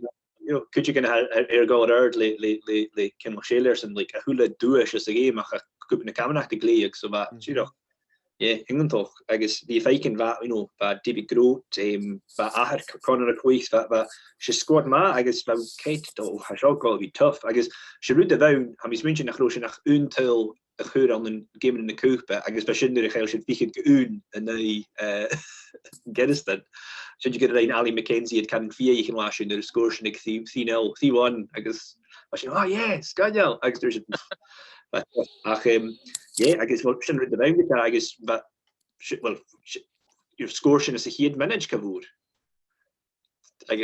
know, could you get a go at like Kim Shellers and like a hula doish as a game, a couple of Camanachd Leòdhais, so that you know, England toch. Agus die feiken va, va David Groot, va aher Conor Queith, va she scored ma. Agus va Kate do has ook wel be tough. Agus she rude de down. Ham is mention nach roosje nach until a geur aan een game in de koop. Agus va shinder de geil should vichen geun en nee Geddeston. Should you get een Ali McKenzie het kan 4 je last in de score ik 3-0 3-1. Agus was je yeah Scotland. Agus there's ach I guess wat sin rid de bouw I guess but well your score sin is a head manage kavoer I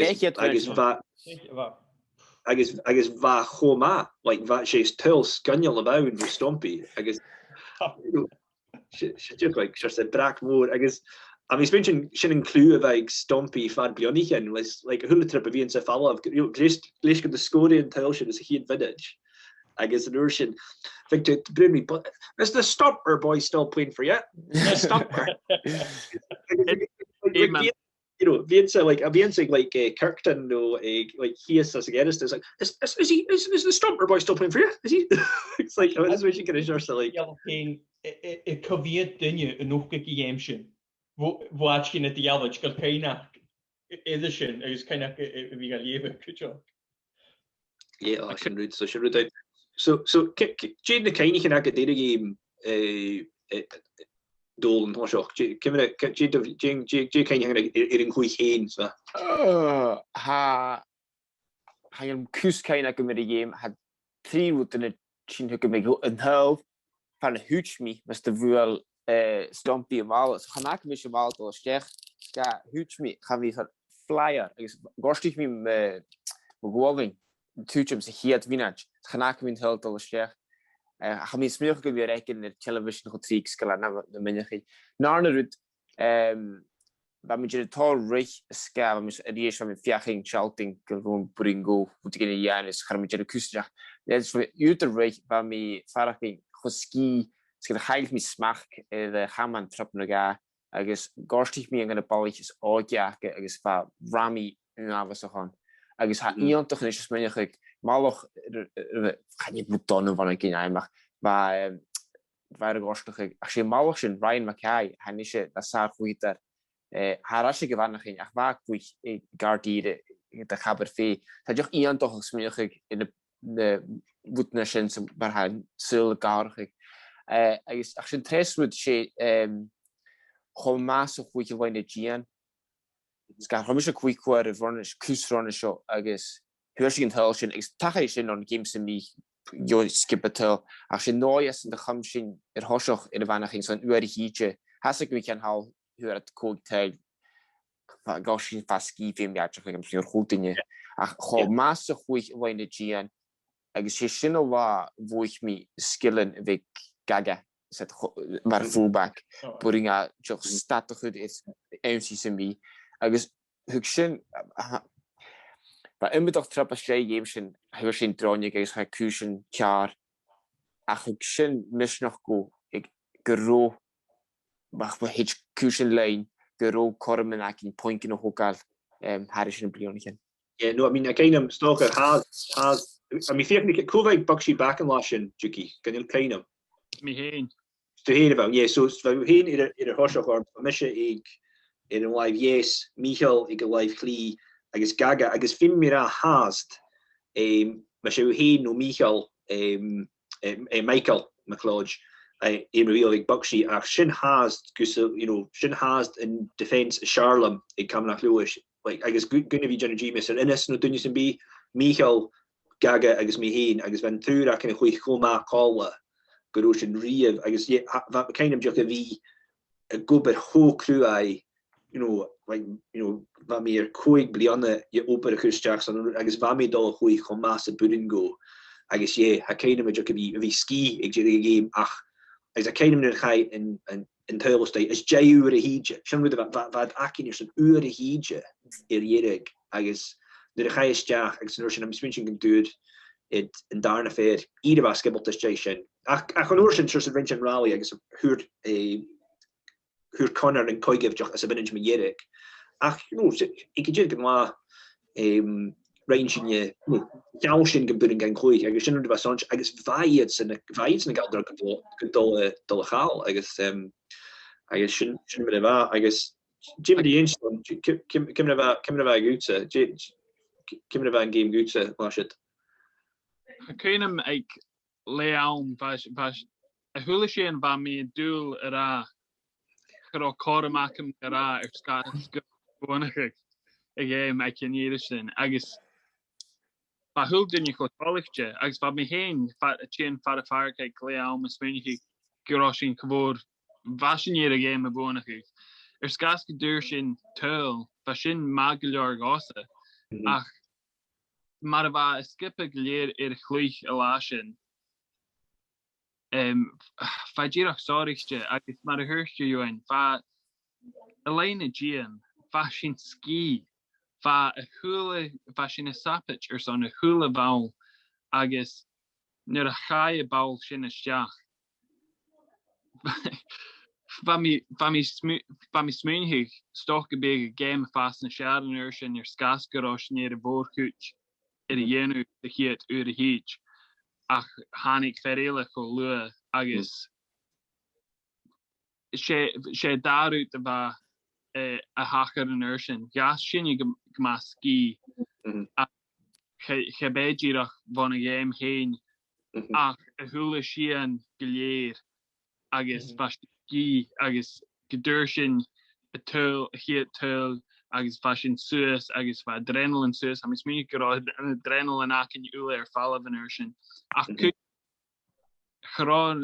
guess va choma like va she's tull scunnel about in stompy I guess she just like just a brak more I guess I mean mention sin include like stompy fad Bliadhna like a hula trip of in fall of just the score in tull she is a head vintage I guess an Urshan Victor to bring me, but is the stopper boy still playing for you? The stopper. Vince like Kirkton or like he is as again is like is the stopper boy still playing for you? Is he? It's like this is what you can assure like. Yellow pain. It covered dinge een nog een gamesje. Wat je net die yellow kan keina. Edition is kind of we got leven kucho. Yeah, I can read so she read out. So Jane the kind can get the game Dolan hoch Jane kind in goeie heen so ha een kus kind go met de game had 3 wat in het chin hu me een half van huch me was de vuel stompy mal so gaan ik mis mal to stech ga huch me gaan we van flyer is gorstig me going Tuchum se hiat vinach gaan min helt al stech ga mi smeur go weer reken de television go trick skala na de minige narne rut ba mi je tol rich ska mis adiesh van fiaching shouting gewoon bringo moet ik in jaar is gaan met je de kusja dat is uit de rich ba mi faraching go ski ske de heilig mi smach de gaman trap naga agus gorstig mi aan de balletjes oorjake agus va rami na was gaan agus ha iemand is menigig malch gaan je moet dan van een keer maar waar gorstig als je malch in Ryan Mackay han is dat sa goeiter haar as gewann ging ach waar ik gardiere de gaber fe dat je iemand toch menigig in de witnesses maar han sul gardig is als je tres moet je gewoon maas of hoe je wil in de gian Ska hamish quick quad runners kus runners show agus huirsing intelligent is tachation on games in me yo skip it till actually noyes in the hamshin hosoch in the vanaching son uer hiche has we can how who at code tail goshin faski film ja chakam sur goedinge ach go master goeie in de gian agus shin wa wo ich me skillen weg gaga set maar fullback putting out just statig goed is MC me agus hugsin ba imbedag trappa sé géimsin hu sin dronig agus ha kusin kar a hugsin mis noch go ik gero bach ba hit kusin lein gero kormen akin pointin no hokal harisin Bliadhna. Yeah, no, I mean I kind of stalker has I mean fear nik COVID buxy back and lashin Juki can you kind of me heen to hear about yeah so heen in hosoch or misha ik in een live yes Michael ik live kli agus gaga agus fin mir a haast ma se heen no Michael Michael MacLeod in real ik buxy ach sin haast gus sin haast in defense Charlem ik Camanachd Leòdhais like agus gunna vi Jenna G Mr Innes no dunne be Michael gaga agus me heen agus van through a kind goeie choma call gooshin rief agus wat kind of just a vi a gober ho crew wat meer koig Bliadhna je opere kustjaks agus wat me dal goeie gewoon masse budden go agus ha kind of vi ski ik je game ach agus a kind of ga in tuilste is jay ure hietje sin wat akin is een ure hietje jerig agus de ga is jaach agus am switching kan doet it in darna fair ieder was skibbelt is jay sin ach an oorsin vention rally agus huurt huur Conor en koigef joch as a binage me jerig ach ik je ma range je jaushin gebudding gan koig agus sin was sonch agus vaiets en vaiets en galder dol gaal agus agus sin mar bha agus Jimmy the Inston Cymhradh gúta Cymhradh an game gúta lá it. Cúnam ag leam a thula sé an bha mé dúil ará go choramacham ará ar Scottish Gaelic ag game ag cíníire sin agus ba thul duine go tálachte agus ba mé héin a tían far a fearcha ag leam a smúnichi gorá sin cobhór bhaisiníir a game a búnacha ar scas go dúir sin tuil ba sin MacLeod gása ach mar a bha skipa go léir ar chluich a lá sin fa ddíreach sáirichte agus mar a thuirste uain fa a léine dían fa sin cí fa a thula fa sin a sapit ar son a thula báil agus nuair a chai a báil sin isteach Fa mi smúnthigh stoch go big a game fast na searan ar sin ar scas gorá sin ar a bhórchuit ar a dhéanú a chiad uair a híd ach hánig feréile go lua agus sé darút a bha a hachar an ar sin gas sin go má cí che béidirach bhan a game héin ach a thula sian go léir agus cí agus go dúir sin a tuil a chiad tuil agus fa sin suas agus fa adrenalin suas a mis mí go an adrenalin acin úla ar fálah an ar sin ach chorán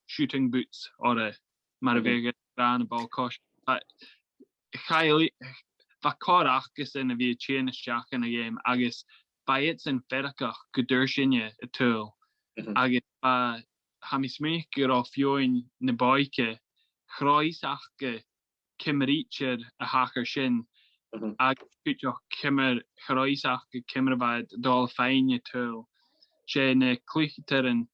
shooting boots or mar a bheith ran a ball cosh fa cóachgus in a bhí tíana isteach in a game agus ba it sin ferachach go dúir sinne a tuil agus ha mis mé gur á fioin na báice chráisach go Cymhradh a hachar sin agus púteach chráisach go Cymhradh dal féine tuil sé na cluichtar an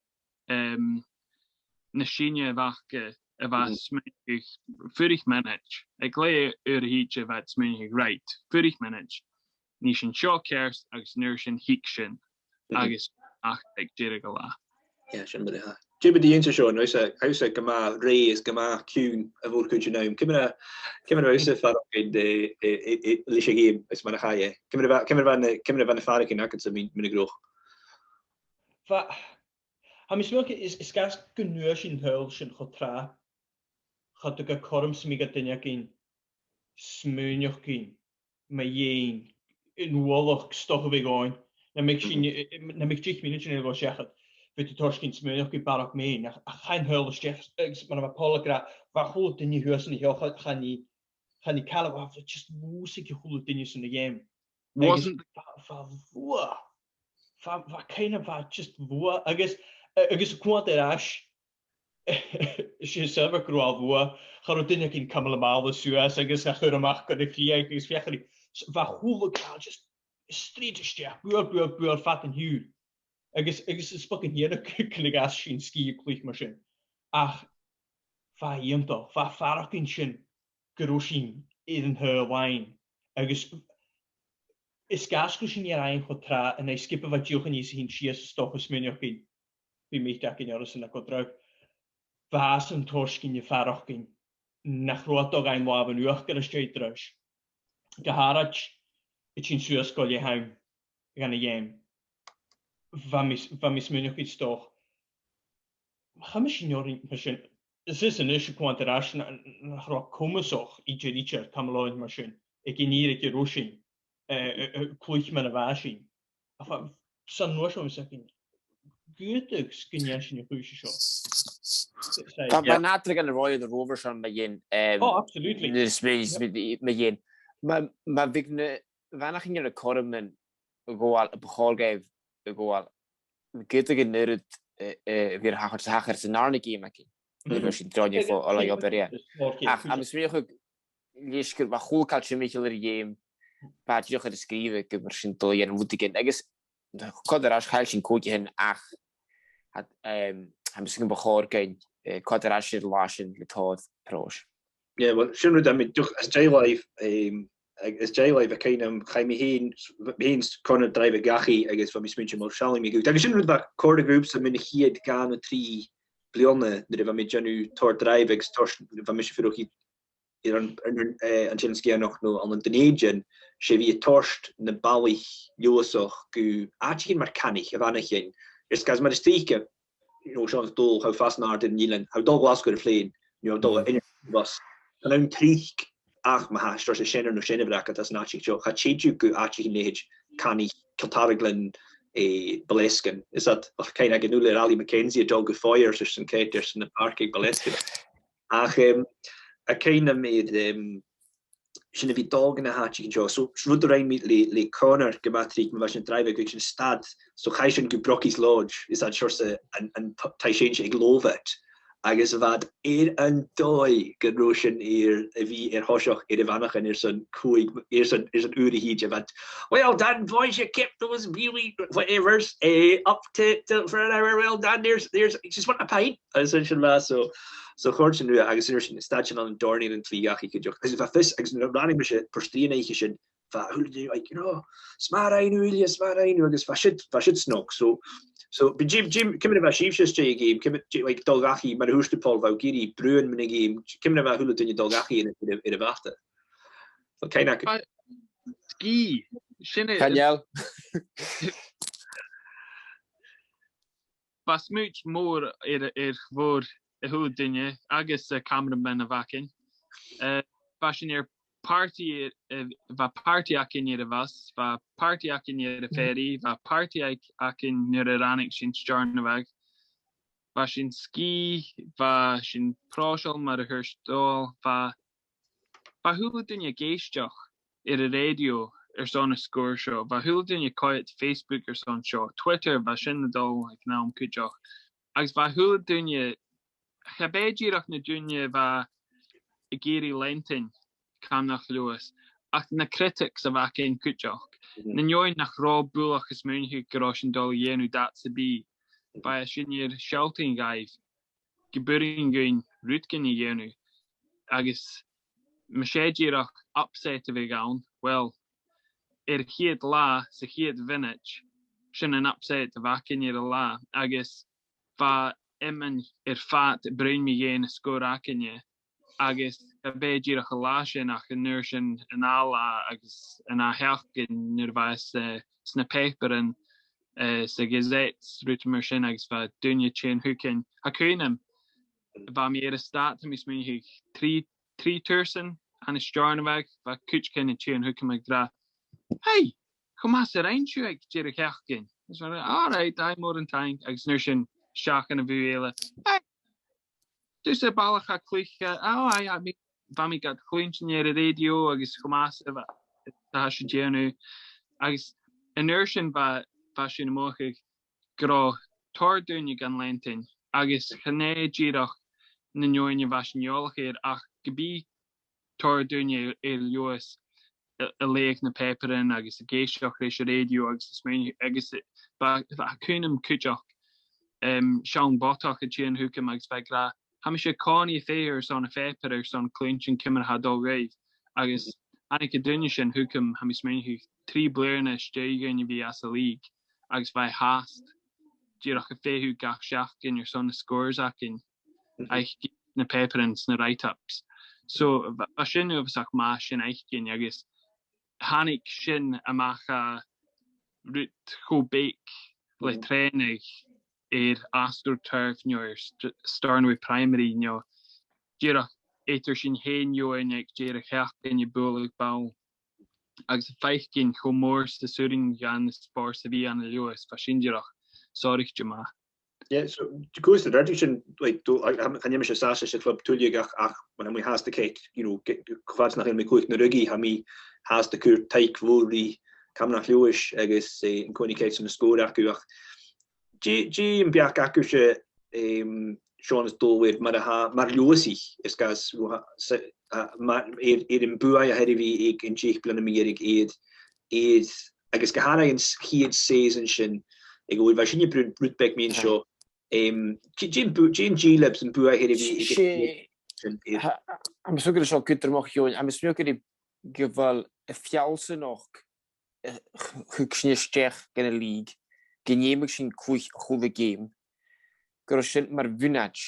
na sinne bhacha a bheit smúnigh 40 minutes ag lé ar a híte a bheit smúnigh right 40 minutes ní sin seo ceirs agus nuair sin hiic sin agus ach ag déire go lá. Ja, sin bud ha. Jibbe die intershow no se gama reis gama cún a bhór cúte naim. Cymra se far in de lishe game is man a chaie. Cymra van na farik in akent sa min groch. Ha mis milke is gas gnuur sin huil sin chotra. Gaat go korm smige dinne gin smuinjoch gin me jéin in wolch stoch we goin. Na mik 10 minutes in go sechet. Fydd y torsgyn smynioch i barach mein, a chain hyl y stech, ma'n ma Pòl gra, fa chwlw dyn ni hwys yn i hwch, chan i cael o, fa just mwysig i chwlw dyn ni sy'n y game. Wasn't fa fwa, fa kind of fa just fwa, agus cwant er as, sy'n sefyr grwa fwa, chan o dyn ni gyn camel y mal y sŵas, agus a chwyr amach gan y ffriau, agus fiach ni, fa chwlw gra, just street y stech, bwyr fat yn hwyr. Agus is fucking hier kunnen gas sin ski klieg machine. Ach, fa iemto, fa farakin sin geroshin in her wine. Agus is gas kushin hier ein gotra en hy skippe wat jochen is hin sies stoch gesmenjokin. Wie mich dak in jaren na kodruk. Vaas en torskin je farakin. Nach rotog ein waben uach geresteit rush. Geharach het sin suas kol je heim. Gan game. Van mis mynwch i stoch. Cha mis yn orin masyn. Ys yn eisiau gwant yr as na chro cwmysoch i Jericher Camanachd masyn. Eg i nir eg i rwysyn. Clwych mewn y fasyn. A fa, san nôs o'n sacyn. Gwyddig sgynias yn y chwys isio. Mae'n adrig yn y roi o'r rover son mae yin. Oh, absolutely. Mae yin. Mae figna, fanach yn y corym yn gwael, y bwcholgaif y gwael. Gyda gyn nyrwyd fy'r hachar sy'n arna gym ac i. Fy'r sy'n dronio ffo o lai o beria. Ach, am ysbrydwch o lysgyr, mae chwl cael trymich o'r gym, ba diolch ar ysgrifau gyfer sy'n dod i'n fwyd i gyn. Agus, cod yr as chael sy'n cwyd i hyn, ach, am ysgrifau bwchor gyn, cod yr as i'r lasyn lytodd pros. Yeah, well, sy'n rhaid am as J-Live, is J-Live a kind of chaim heen corner drive gachi agus van mis mintje mal shalling me goed. Agus sin dat corda groups am min hied gan 3 Bliadhna na bheith mé genú tor dreibeg bheith mis fi an Chinski noch no an den Deich sé vi torst na bawich Josoch go áchin mar canig a bhanachin. Is gas mar stike Sean dol how fast na in Nílan how dol was go flein dol in was an an trich ach ma ha sto se sinnner no sinnebrak as na jo ha cheju go áchin leid canig Kiltaraglan Baleskin. Is dat kind of genule Ali Mackenzie dog go fire an Katers in the park Baleskin. Ach a kind of made sin vi dagen a hat jo so rud rein mit le corner gematrik me was drive go stad so cha go brokis lodge is dat short an taichéint ag lovet agus vad an dói gedrochen vi hosoch vanach son koig an ure hi wat well done boys you kept those really whatever up to for an hour well done there's just want a pint so chóirtin nu agus sin station an dornin an tligachi go agus if fis agus running me perstríige sin smar ein agus fa snog so be Jim kim a shifste game kim like dolgachi mar hoste Paul Vaugiri bruen min game kim a hule dunne dolgachi in a wachte so kein ski Canal was much more voor hoe dinge agus cameraman a vakin fashion party va party akin je was va party akin je ferry va party akin je ranik sin starnweg va sin ski va sin proshal mar herstol va hoe dinge geestjoch a radio son a score show va hoe dinge quiet Facebook son show Twitter va sin dol like now kujoch agus va hoe dinge Chabéidirach na dunne va I géri lentin Camanachd Leòdhais ach na critics a bhac in cúteach. Na nioin nach rá búlach is múnhu gorásin dul dhéanú dat sa bí ba sinir shelting gaibh geburing goin rútgin I dhéanú agus ma séidirach upset a bhí gaun well chiad lá sa chiad vintage sin an upset a bhac in a lá agus ba immen fat bruin mi géin scór acinne agus a béidirach a lá sin ach an nuair sin an ála agus an a heachcin nuair bheith sna paper an sa gazettes rút mar sin agus bheith dunne sin thucin a cúnam bheith mi a stát mis mí trí tursan an is starnweg bheith cútcin a sin thucin me dra hey kom as a reinsú ag dé a heachcin alright I mór an time agus nuair sin Shach and a buele. Dus a ballach a cliche. I mi got clinch near the radio. Agus chomas a hashianu. Agus inertion ba fashion mochig. Gro tor dunje gan lentin. Agus chane girach na nyoin fashion yolach ach gebi tor dunje Leòdhais a leeg na peperin agus a geishoch radio agus agus ba kunum kujach. Sean Botach a chin who mag spegra. Hamish Connie fair son a feper son clinch and Còmhradh dog rave. Agus Annika Dunishin who hamis main who 3 blurna stegen be as a league. Agus by hast. Jirach a fe who gach shach in your son scores akin. I na paper and na write ups. So a shin of sak mash in Eichkin agus Hanik shin amacha root ho bake le trainig. Astor turf starn with primary Jira eter sin hen en ek jere hecht in je bolig bouw agus feickin chomors de suring gan de spar se vi an Leòdhais fashindirach sorry jama yeah so go the tradition like do I am sa club tuliach ach when we has the cake kwats nach in me koik na rugi ha mi has de kur teik vori Camanachd Leòdhais agus in konikate na score ach G and Biak Akusha Sean is dolweir mar Leòdhais is gas in Buai ahead of ik in Deich Bliadhna Merig agus gahara in Kiad season shin go vashin brutbek mean show Jim G-Labs and Buai ahead of I'm so good show good moch join I'm smoking geval a fialse noch hukshniestech in a league Geneemig sin koich goede game. Gwrs sy'n mae'r fwynad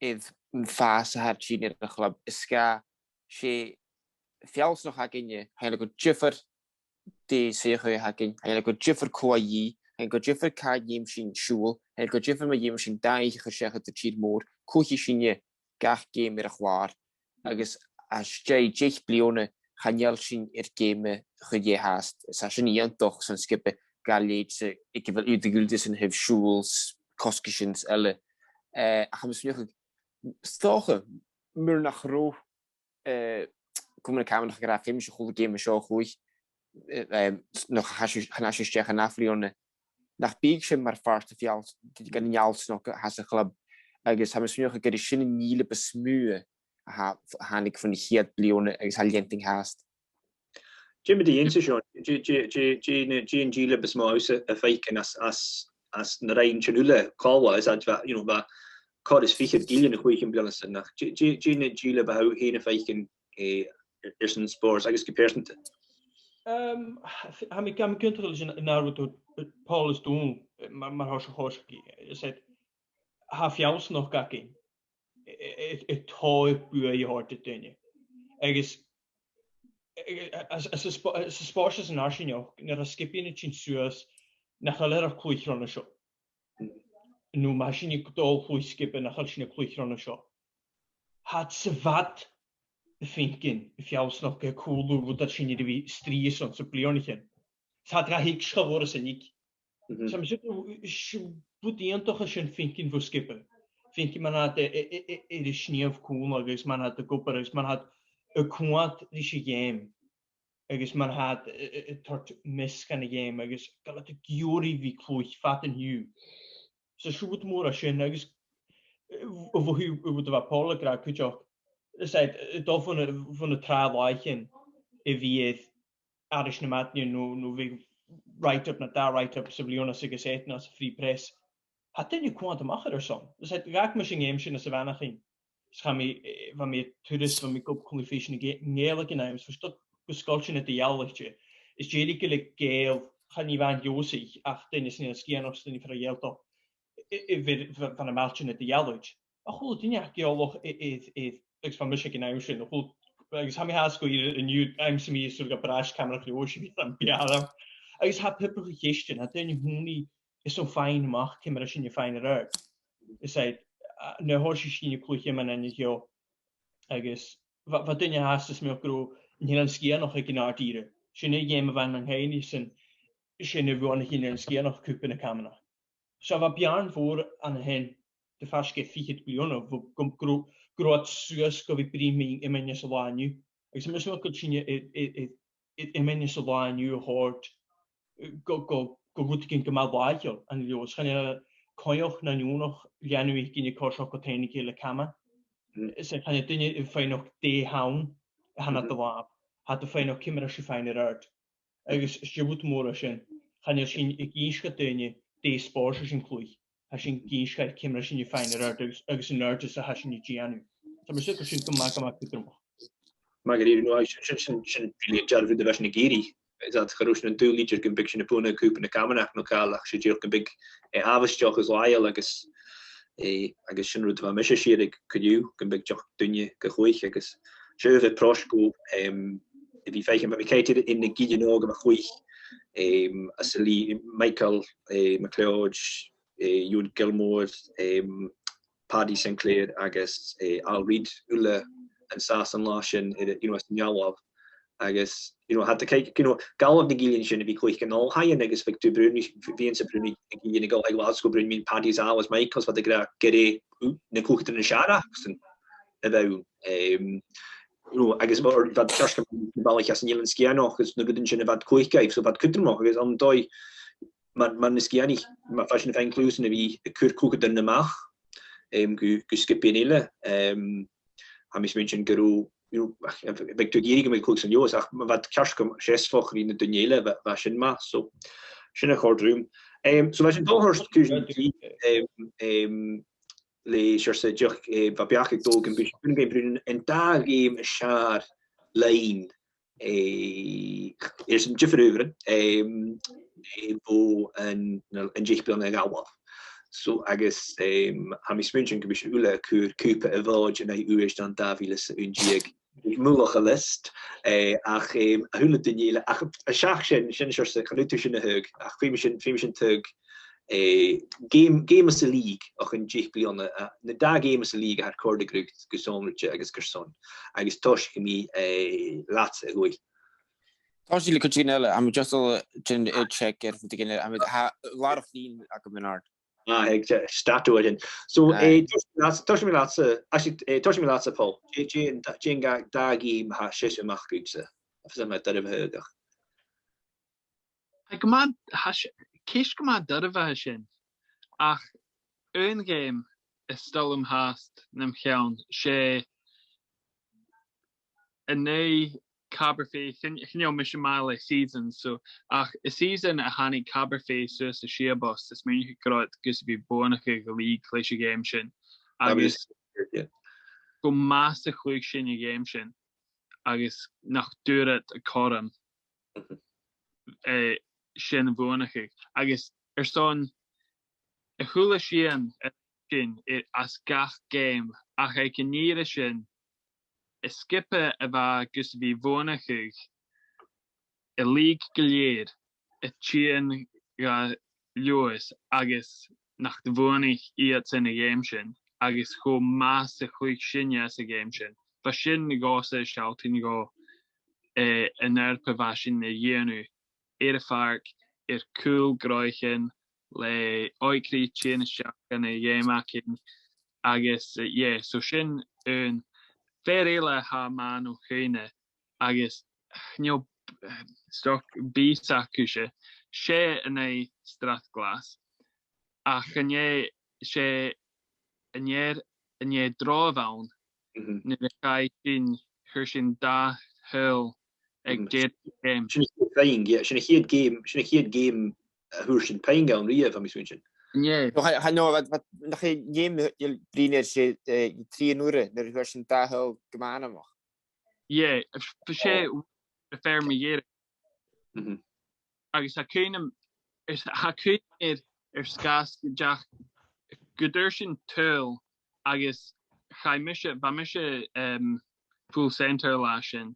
idd yn ffas a har tîn i'r chlub. Ysga si fiaws noch hagin ie. Hain agor jyffyr de sech o'i hagin. Hain agor jyffyr coa i. Hain agor jyffyr ca iem sy'n siwl. Hain agor jyffyr mae iem sy'n daich chysech at y tîr môr. Cwch i sy'n ie. Gach gêm i'r chwar. Agus as jai Deich Bliadhna chanial sy'n i'r gêm chydie hast. Sa sy'n i'n doch sy'n skippe Gaelic ik heb wel uitgeguld in heb schools koskishins elle ach mis nu stoche mur nach ro kommen Camanachd graag film goede game zo goed nog hash tegen aflione nach beekje maar vast fialt die kan niet als nog has een club agus ha mis nu ge sin niele besmue ha ik van die hier Bliadhna agus halienting haast Jimmy the Insession, G and G Libus Mouse, a fake and as the rain Chanula call was that, you know, but caught his feet Gillian a quick and Billison. G and G Lib, how he and a fake and there's some spores, I guess, comparison to. I mean, I'm going to now what Paul is doing, my house, he said, half yours noch gacking. It toy buoy hard to do. I guess. As a sports an arsinio, near a skipping it in Suez, Nachalera Cluich on a show. No machine all who skip and a Halshina Cluich on a show. Had Savat the thinking, if you also not get cool, would that she need to be streets on Sublionican. Satra Hicksha was a nick. Some should put the antochation thinking for skipper. Thinking man had a sneer of cool, I guess man had the goopers, man had. A quad this game. I guess man had a third miss kind of game. I guess got a glory we close fat and you. So she would more a shin. I guess over who would have a Pòl Duke could you said it off on a trial like in if he is Irish Namatni no we write up not that write up so Leona Sigaset as a free press. Had then you quantum macher or something. Said raak machine game shin a savannah thing. Van mij toeristen van mij op conversation geellijke naams verstot gescolchen het dialogje is jelike geel gaan niet van Josie achter is niet skiën of niet voor geld op van een maatje het dialog maar goed die ja geolog is van Michigan Ocean nog goed ik heb mij haast hier een nieuw MCM is zo'n braas camera Josie van Bliadhna ik heb pepper gisteren had dan hoe is zo'n fijn mag camera in je fijne uit is hij na horsing je kloetje man en je agus wat ding je haast is meer gro in een skiën nog ik naar dieren sinne game van een heen is en sinne woon in een skiën nog koop in een Camanachd zo wat bjaan voor aan hen de vaske fiet Bliadhna wo kom groot suus go vi primi in mijn salanu ik mis wel kun je in mijn salanu hoort go goed kind kemal baatje en jos gaan je Coioch na nu nog January gin je korsach go tenig le Cama. Is kan je dinge fein nog de haun han at the lab. Had de fein nog kimmer as fein uit. Agus je moet more sin. Kan je sin ik ginske dinge de sports in kloei. Has sin ginske kimmer as je fein uit agus in uit is has in Janu. So me sukker sin kom maak pitrum. Margarita no sin really jar vid de Veshnigiri. Is dat geroos een 2 liter kan biksje pone kopen de Camanachd lokaal ach je ook een big avondjoch is lail agus sin route van misje ik could you kan big joch dunje gegoeig agus je prosko die feigen maar we kijken in de Gideon maar goeig as Michael MacLeod Ewan Gilmore Paddy Sinclair agus Al Reid Ulle en Sassen Lashin in University Njalov agus had to kijk gal of the Gillian sin vi koich kan all high agus Victor Bruni Vincent Bruni Gillian go like Glasgow Bruni Paddy's hours Michael's what the gra get na kocht in Shara about agus more dat just ball has Nelen skier noch is no good sin about koich gaif so bad could nog is on doi man is skiani ma fashion fein clues vi kur kocht in de mach gu skip in ile ha mis mention gero Victor Gierig met koeks en joos, ach, wat kerstkom 6 vocht in de Daniele, was in ma, so, sinne kort room. So was in doorhorst kuzen le shirse joch va biach ik dog en bish kun game brun en daar game a shar line is een jiffer over vo en Deich Bliadhna galwaf so agus ha mi smintjen gebis ule kur kupe a vod en ues dan daviles unjieg mullige list ach a hule diniele ach a shachen sin se kanutuchen hug ach fimishin tug game is a league och een jich blianne na da game is a league haar korde grucht gesonretje agus gerson agus tosh mi laat gooi Tosh could you know I'm just check it beginning I mean a lot of lean Menard statu in so tosh mi laat actually tosh mi laat Paul Jane da game ha shit mach gutse met dat hugach ik man Kish Còmhradh dyrfa sin ach un game is stal haast nem chean sé a nei Caberfé chinio mis mile season so ach a season a hannig Caberfé so a sheabos is min grot gus be bonige league cliche game sin agus go master chluig sin je game sin agus nach duret a chom sin bonige agus son a hula sin it as gach game ach I can near sin is skippe a gus vi vonige a league geleerd a chien ga Lewis agus nach de wonig iet in a game sin agus go master quick sin as a game sin but sin go se shouting go en erpe vashin na jenu Erfark cool groichen le oikri chin shakan a yemakin agus so sin un ferele ha man o chine agus nio stock bisakushe she in a stratglas a chanye she in drovaun ne kai in hershin da hill ag did game sin game húsin pein gan riamh am swinsin. No nach game briner sé 3 ure na húsin da hill gemanach. Sé fair me jere. Agus kunnim is ha kun skas jach godersin tuil agus cha mische full center lashin.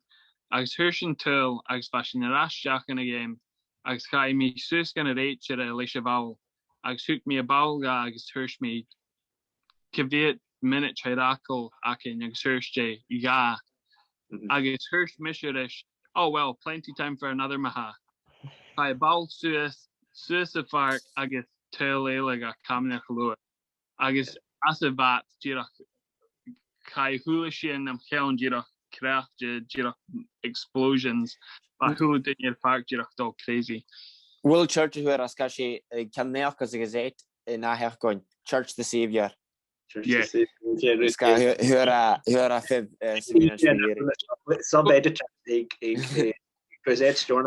Agus hirsin tuil agus fashion a rasach in a game agus cha mi sus gan a réitse a leis a ball agus hook me a ball agus hirsch me keviet minute chirakel akin agus hirste ga agus hirsch miserish oh well plenty time for another maha cha ball sus a far agus tuil eile a Camanachd Leòdhais agus as a vat jirach cha hula sin am chean jirach craft explosions but who did your park all crazy Will Church who as kashi can neach as gezet na her going Church the Savior sub edit storm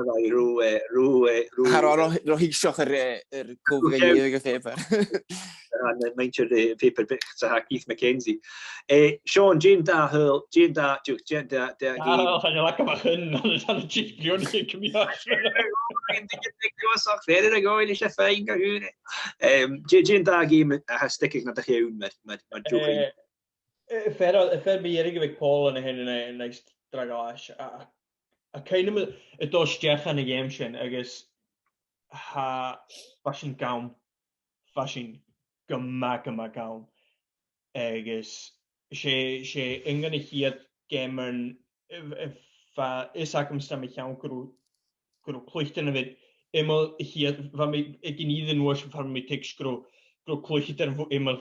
rohig socher koige feper meintje de paper ha Keith McKenzie Sean Jane da Hull Jane da Duke Jane da verder go is fein Jane da game ha stikking na de met ver beige ik Paul en hen next dragage a kind of it does Jeff an a game sin agus ha fashion gown fashion gama gown agus sé ingan hiad gamer is akum stem chean go pluchten a vid immer hiad van me ik in ieder no van me tik gro kluchten immer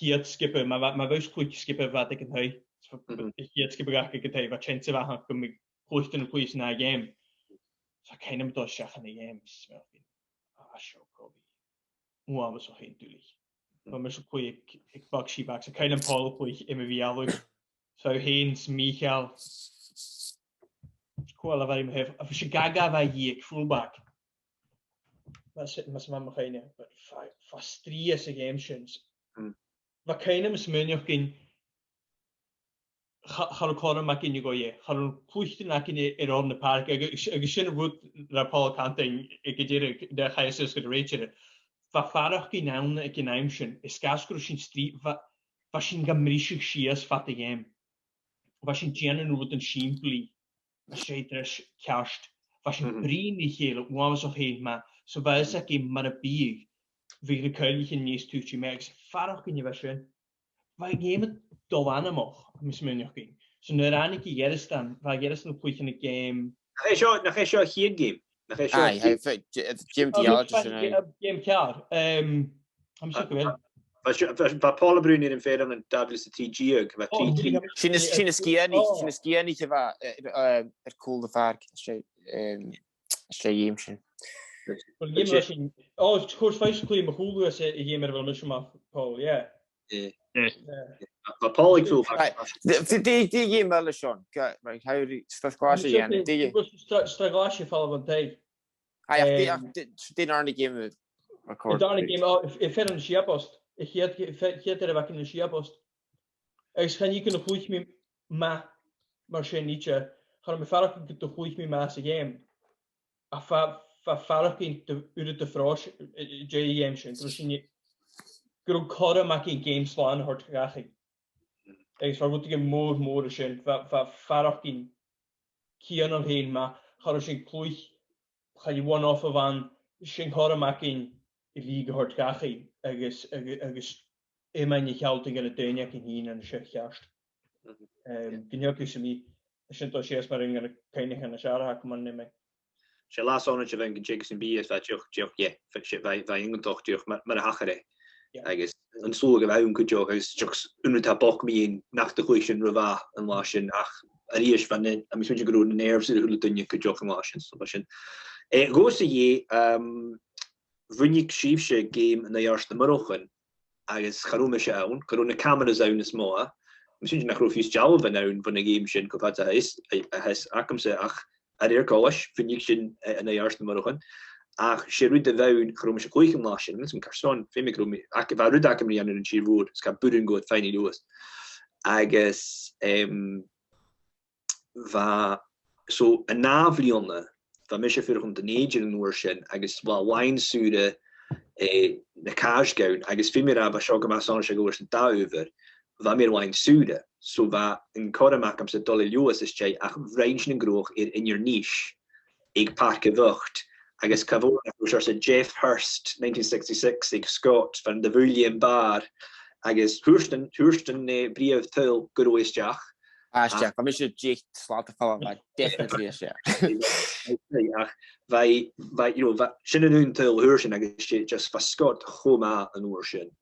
hiad skippe ma weus kluk skippe wat ik het hiad skippe ga ik het wat chance wa go me pluchten en please na game so kind of does in the game smell show probably mo was so geen tulich maar me so ik bak she back so kind of Paul play in me vialo so Haynes Michael cool very have of Chicago va hier fullback was it mas man geen but fast 3 as game shins wat kind of smenjoch in Còmhradh mac in go ye pluchten na in on the park sin wood na Paul canting ik de chaise go réitere farach ginawn ag ginaimsin, is gasgro sy'n street, fa sy'n gamrisig sias fat y game. Fa sy'n dian yn wrth yn simply, a seidres cast, fa sy'n brin i chael, wafas o'ch hyn ma, so fa ys ag im mar y big, fi gyda cyrlich yn nes tŵchi meg, farach gyn i fa sy'n, fa game y dol anamoch, mis mewn i'ch gyn. So nyr anig i geristan, fa geristan o pwych yn y game. Nach eisiau hyd game. Ai, Jim Dialogis yn ei. Game car. Am sy'n gwybod. Fa Pòl Brwn i'r ymffeir yn dablis y TG ag. Sy'n ysgienni chyfa cool the farg. Ysgrau ym sy'n. Chwrs fais clwy mae hwlw ys i game ar fel mysio ma, Pòl, ie. Fa Pòl i'w ffwl. Di game fel y Sean. Hawr i staf glas i gen. Staf glas i ffal o'n deg. Ai, di'n arni game record. Di'n arni game, i ffer yn siabost. Ik heb er wat in de Shiabost. Ik ga niet kunnen goed met maar geen nietje. Ga me vaak te goed met maar game. Af vaak in de vraag JM zijn. Dus je groot korde maak in games van hard graag. Ik zou moeten more zijn. Vaak in kian nog heen maar ga er geen kloeg. Ga je one off van geen korde maak in Lìog hard graag. agus iomain chealta gan a daine cin hín an se cheast. Gynneoch sy'n mi, sy'n to sias mar yn cynnig yn y siarad ac yma'n nymau. Se las on je ven jigs en bies wat joch vai ingentoch joch maar hachere. Agus een soge wij kun joch is joch ta bok mi in nach de goeien rova en washin ach arish van net am switch groen nerves de hule dunje kun joch en washin so washin. Go se je Vunnig schiefse game in de eerste morgen. Agus charume shaun, corona camera zaun is moa. Misschien nach rofies jalve naun van de game shin Còmhradh has akamse ach ar college vunnig shin in de eerste morgen. Ach sherud de vaun charume se koichen lashin, mis carson femigrumi. Ak va rud akamri an in chirwood, ska burun go fine Lewis. Agus va so a navlione van mis vir hun de neger in oorsin agus wel wine sude na kaasgoun agus fi mir a shoga ma son go da over va mir wine sude so va in Còmhradh am se dolle Lewis is ach range groch in your niche ag parke vucht agus cavor se Jeff Hurst 1966 ag Scott van de William Bar agus Hursten brief tuil goisteach. Jack, I'm sure Jake slaat te vallen, maar definitely is ja. Wij, zinnen nu til hoorsen, agus just van Scott goma een oorsen.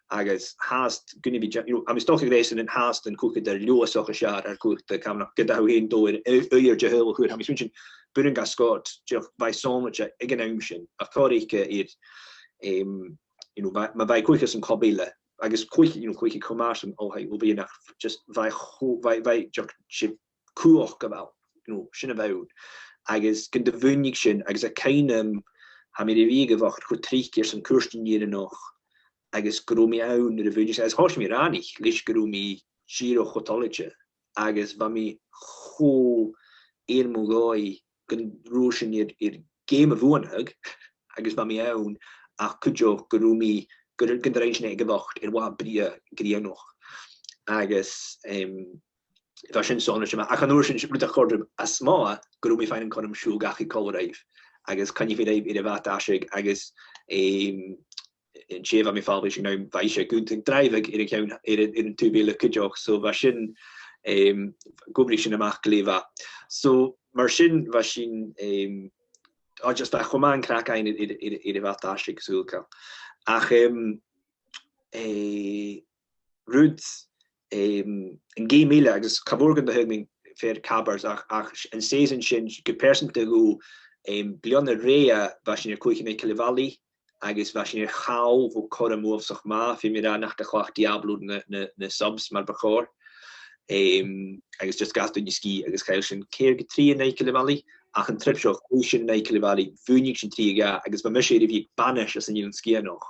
Agus haast kunnen we, am toch geweest in haast en koeken der Lewis ook jaar, koek de Camanachd gedau heen door uur je heel goed. Am misschien burunga Scott, just bij zomertje egenaumsen. Afkorike maar bij koekjes een kabile. Agus quick commerce hey will be enough just vai just cool about shin about agus gan de vunnig shin agus a kainem ha mir de wege wacht goed 3 keer some kursten hier noch agus gromi own de vunnig as hosh mir ani lich gromi shiro hotoletje agus va mi ho mogoi gan roshin ir game of one hug agus va mi own a kujo gromi Generation gewacht wa brie nog agus sin son a gan bli cho as sma go mi fein kon siú gachi choraif agus kann je fi wat asig agus in sé mi fall weise gunting dreivig in tubele kujoch so war sin gobri sin amach leva so mar sin war sin just a chomaan krak ein wat asig sulka. Ach Rud in game agus caborgan de hugming fair cabars ach en season sin good person to go Bliadhna rea was in koichen Kilvalli agus was in chaal vo Còmhradh mo soch ma fi mir nach de chwach diablo na subs mar bechor agus just gas dun ski agus chail sin keir getri in Kilvalli ach een tripshoch koichen Kilvalli vunig sin triga agus ma mis vi banish as in ski noch.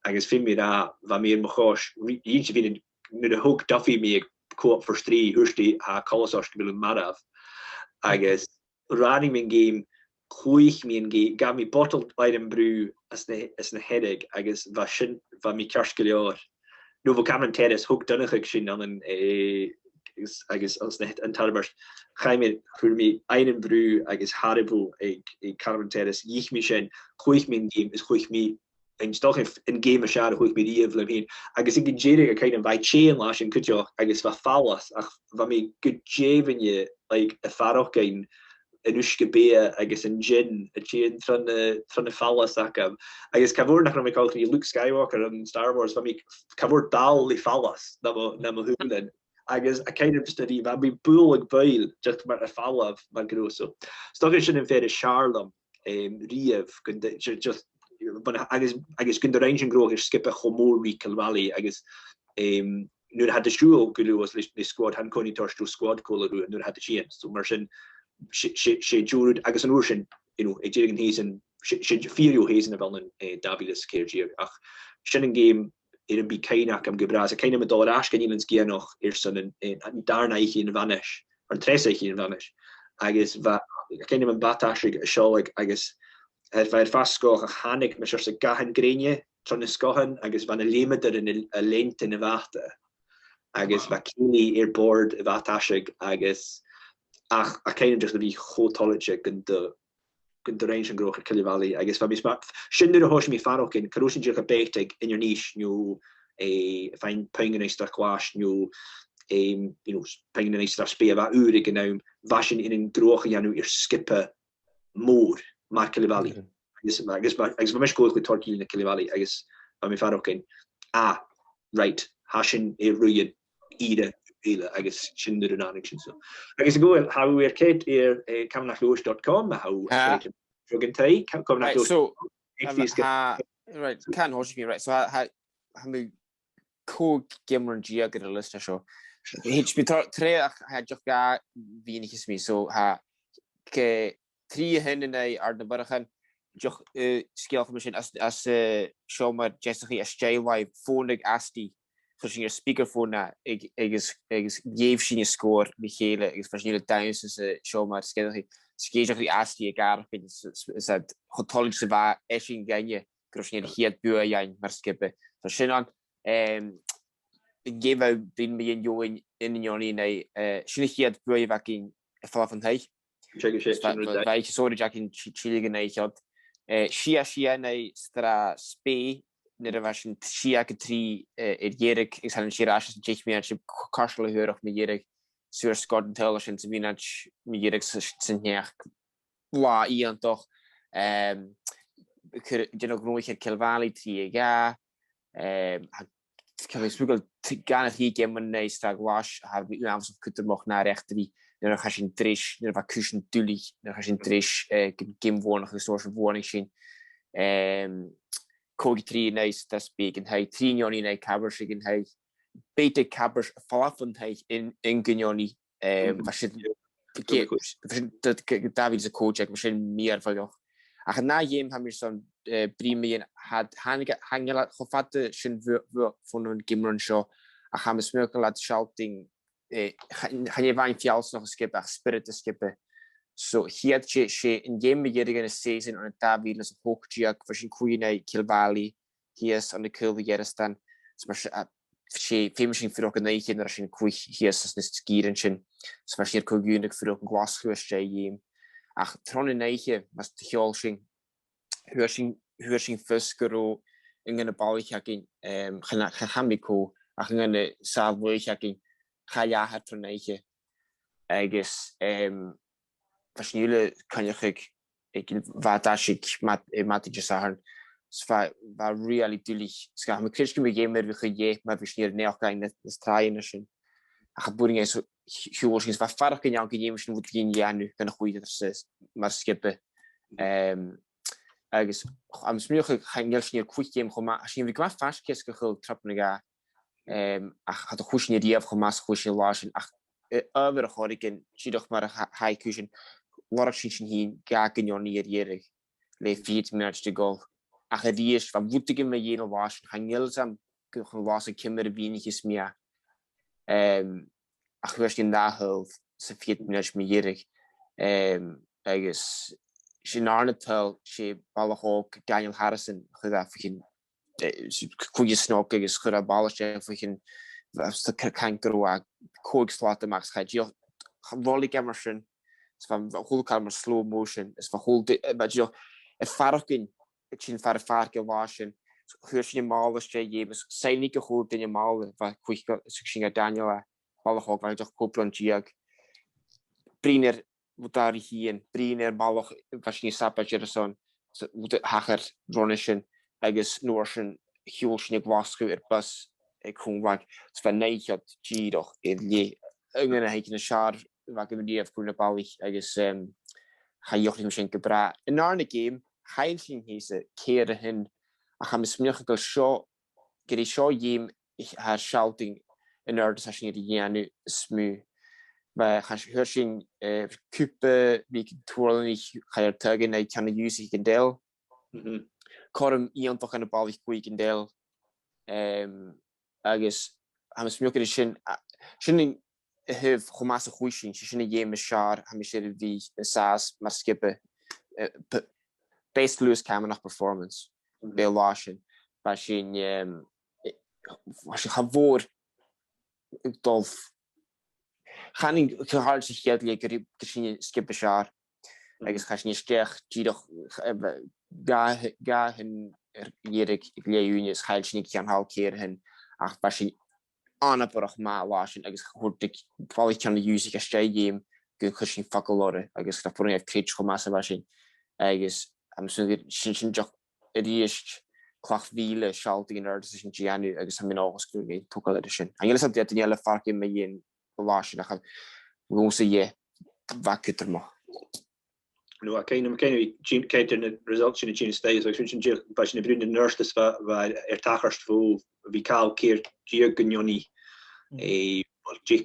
Agus fi mir va mir mochos vi nu de hoog duffy me koop for 3 husti ha kolosach bil marav agus running min game koich me en game gaf me bottled item brew as na herig agus va mi karskelior. No vo Cameron Terrace hook dunnech sin an agus as net an talbert chaimir fu mi einen bru agus Haribo ag Cameron Terrace ich mi sin chuich min game is chuich mi en stoch in game a share chuich mi rief le hin agus ik jere a kind of by chain las in kutjo agus va fallas ach va mi good javen je like a farok gain en uske bea agus en gin a chain tran de fallas akam agus kavor nach me call Luke Skywalker and Star Wars va mi kavor dal li fallas na mo hunden agus a kind of just a va mi bulig bail just mar a fall of man grosso stock sin in fair Charlem rief just agus gun de range gro skippe chomóí Kilvalley agus nu had de stru go was li squad han koni torstru squad color nu had de chi so mar sé Jorud agus an ocean ag jigen heesen firio heesen a wel een dabiles keer ach sin game in be keinak am gebra a keine do askenilens ge noch son an darnaichi in vanish an treichi in vanish agus keine man batasig a sholeg agus het fastsko a hannig me se gahan grenie tron skohan agus van a lemeder in a lent in a wate agus va kini board vatasig agus ach a keine just vi chotolige gun de range an groch Kilvalley agus va mi smart sinnne a hos mi farok in karosin a betig in your niche nu fein pengen extra kwash nu pengen extra spe va urig en vasin in een droge janu skippe moor maar Kilvalley agus mis go go torki in Kilvalley agus va mi farok in right hashin ruien ide agus sinnne an an so agus go how we Kate Camanachd.com how Frugantay right can host me right so ha mi co gimmer gia get a list show hit me tre ha just ga wenig me so ha ke 3 hinnen ar de burgen joch skill machine as show maar jessica as live phone asti Fos je speakerfoon na is geef sin je score die gele is verschillende times show maar ske die asti gar is dat getollige waar esing ganje krosje het bu jain maar skippe so sin aan geef din me jo in joni nei sin het bu waking fall van hij sorry Jack in Chile nei had Shia nei stra spe net was een Shia tri jerig is han Shirash Deich karsle heurig me jerig sur Scott Intelligence sin me jerig sin la ian toch nog nooit Kilvalley tri ga spugel gan hi gemmen nei sta was haar of kutter mocht naar rechter die er ga sin trish er va kuchen dulig er ga sin trish gimwoning gestoorse woning sin Kogi nice das begen hij 3 joni nei cabers igen hij bete cabers falafenheid in Gunjoni dat David is coach misschien meer van joch ach na jem ha mir son primien had hangela gefatte sin von een gimron show ach ha smurkel laat shouting gaan je vain fials nog skippen spirit skippen so hier she in game jerigen season on David is hoogjiak for sin queen Kilvalley hier is aan de Kilvalley staan maar she famous for ook een er sin quick hier is dus skieren sin so hier kogunig voor ook glashuis jem ach tron in neige was de jolsing hursing fuskero in een baljaking gamiko ach in een salwojaking ga ja het tron neige agus Verschiedene kan ik wat als ik mathematisch zeggen, waar really duidelijk. Schijn me krijg je me geen meer weer maar verschiedene neergaan net de strijden zijn. Geboren is gewoon eens wat vaak kan je ook geen misschien moet geen jaar nu kunnen groeien dat maar skippen. Ergens am smierig gaan heel snel quick game maar als je weer wat vast geheel trappen ga. Had een goed idee van mas goed lachen. Over hoor ik in zie toch maar high cushion. Warsin hin ga Gunjoni jerig le 4 minutes te go ach die is van woetige me jene was hangelsam was kimmer wenig meer ach was in da hulp se 4 minutes me jerig agus sin arnatal sé ballachóg Daniel Harrison chud ficin chuige snog agus chud a balliste ficin kankerú a cóigslá max chaid rolig emerson is van hol slow motion is van hol fargin sin far farke wasin huur sin máleiste jebes seinnig go dinne mále sin a Daniel ballachóg war doch koplantíag Briner daar hien Briner ballach was sapson hacher runnechen agus noorschen hiúlsnig wasku bus Còmhradh van neiad díoch lé ungen heiken sar wa dief goene ballich agus ha jochling sin gebra. In arne game heil sin hese kere hin a ha mis smioch go seo ge seo jeem ich haar shouting in orde sin nu smu. Bij hursing kupe wie toerlich ga tugen ik kan use ik deel. Korm ian toch aan de bal ik deel. Agus ha smioch sin hef chomase chuising sin je me char ha sé vi saas mar skippe based Lewis Camanachd performance be lásin ba sin ha voor dolf Channing hard sich jedle sin skippe char agus cha ni stech doch ga hun jerig léúnis heilsnig kan hal keer hin ach ba anapach má lásin agus chuáil ceanna dúsa a stégéim gon chusin facolóre agus tá fu kréit go más sin agus sin deach a ríist clach víle sealta an air sin Giannu agus ha min ágascrúgé tu sin. An sam de eile farci me dhéon lásin a gosa dhé vacutar má. No céine céidir result sin Chin State sin sin brún nurstas tacharst fó vi cal keir gonnjoni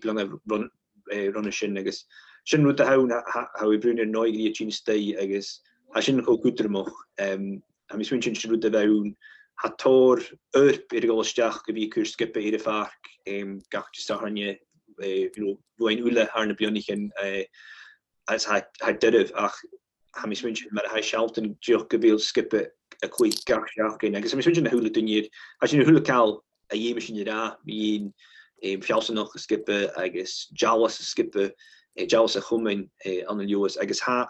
plan runne sin agus sin ru ha brunner noigri Chin State agus ha sin go goedermoch ha mis win sin ru bún ha tor up gosteach go vi kur skippe ide vaak ga hanje lo ein ule haarne bionnichen als ha def ach ha mis win met ha shalten joch geveel skippe a quick gargin agus mis win hule dunje as je hule kal a je sin da wie fjase noch skippe agus jalas skippe jalas a chomin an Lewis agus ha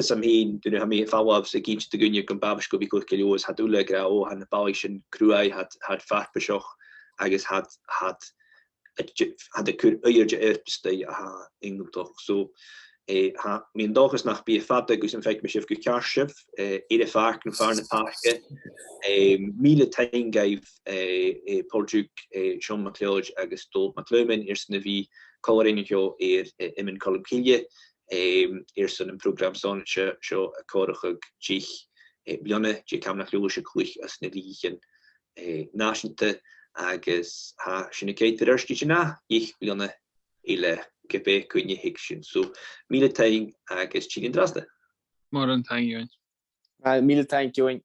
sam heen du ha mé fa se gi de gunje kan babesko vi ko Lewis had ule gra o han ballchen cruai had farbesoch agus had de kur uierje erste ha ingeltoch so ha min dagus nach be fat gus in feit mechef gekarschef ede farken farne parke mile tein gaif Pòl Duke Sean MacLeod agus Donald MacLaomainn na vi chorinio immen kolumkilje an program son seo a chochug Deich Bliadhna Camanachd Leòdhais chuich as na dheidhinn nàiseanta agus ha sinna céit ersti na ich Bliadhna ile gebe kunje hikshin so mile tein agus Chilin draste. Mar an tein. Mile tein join.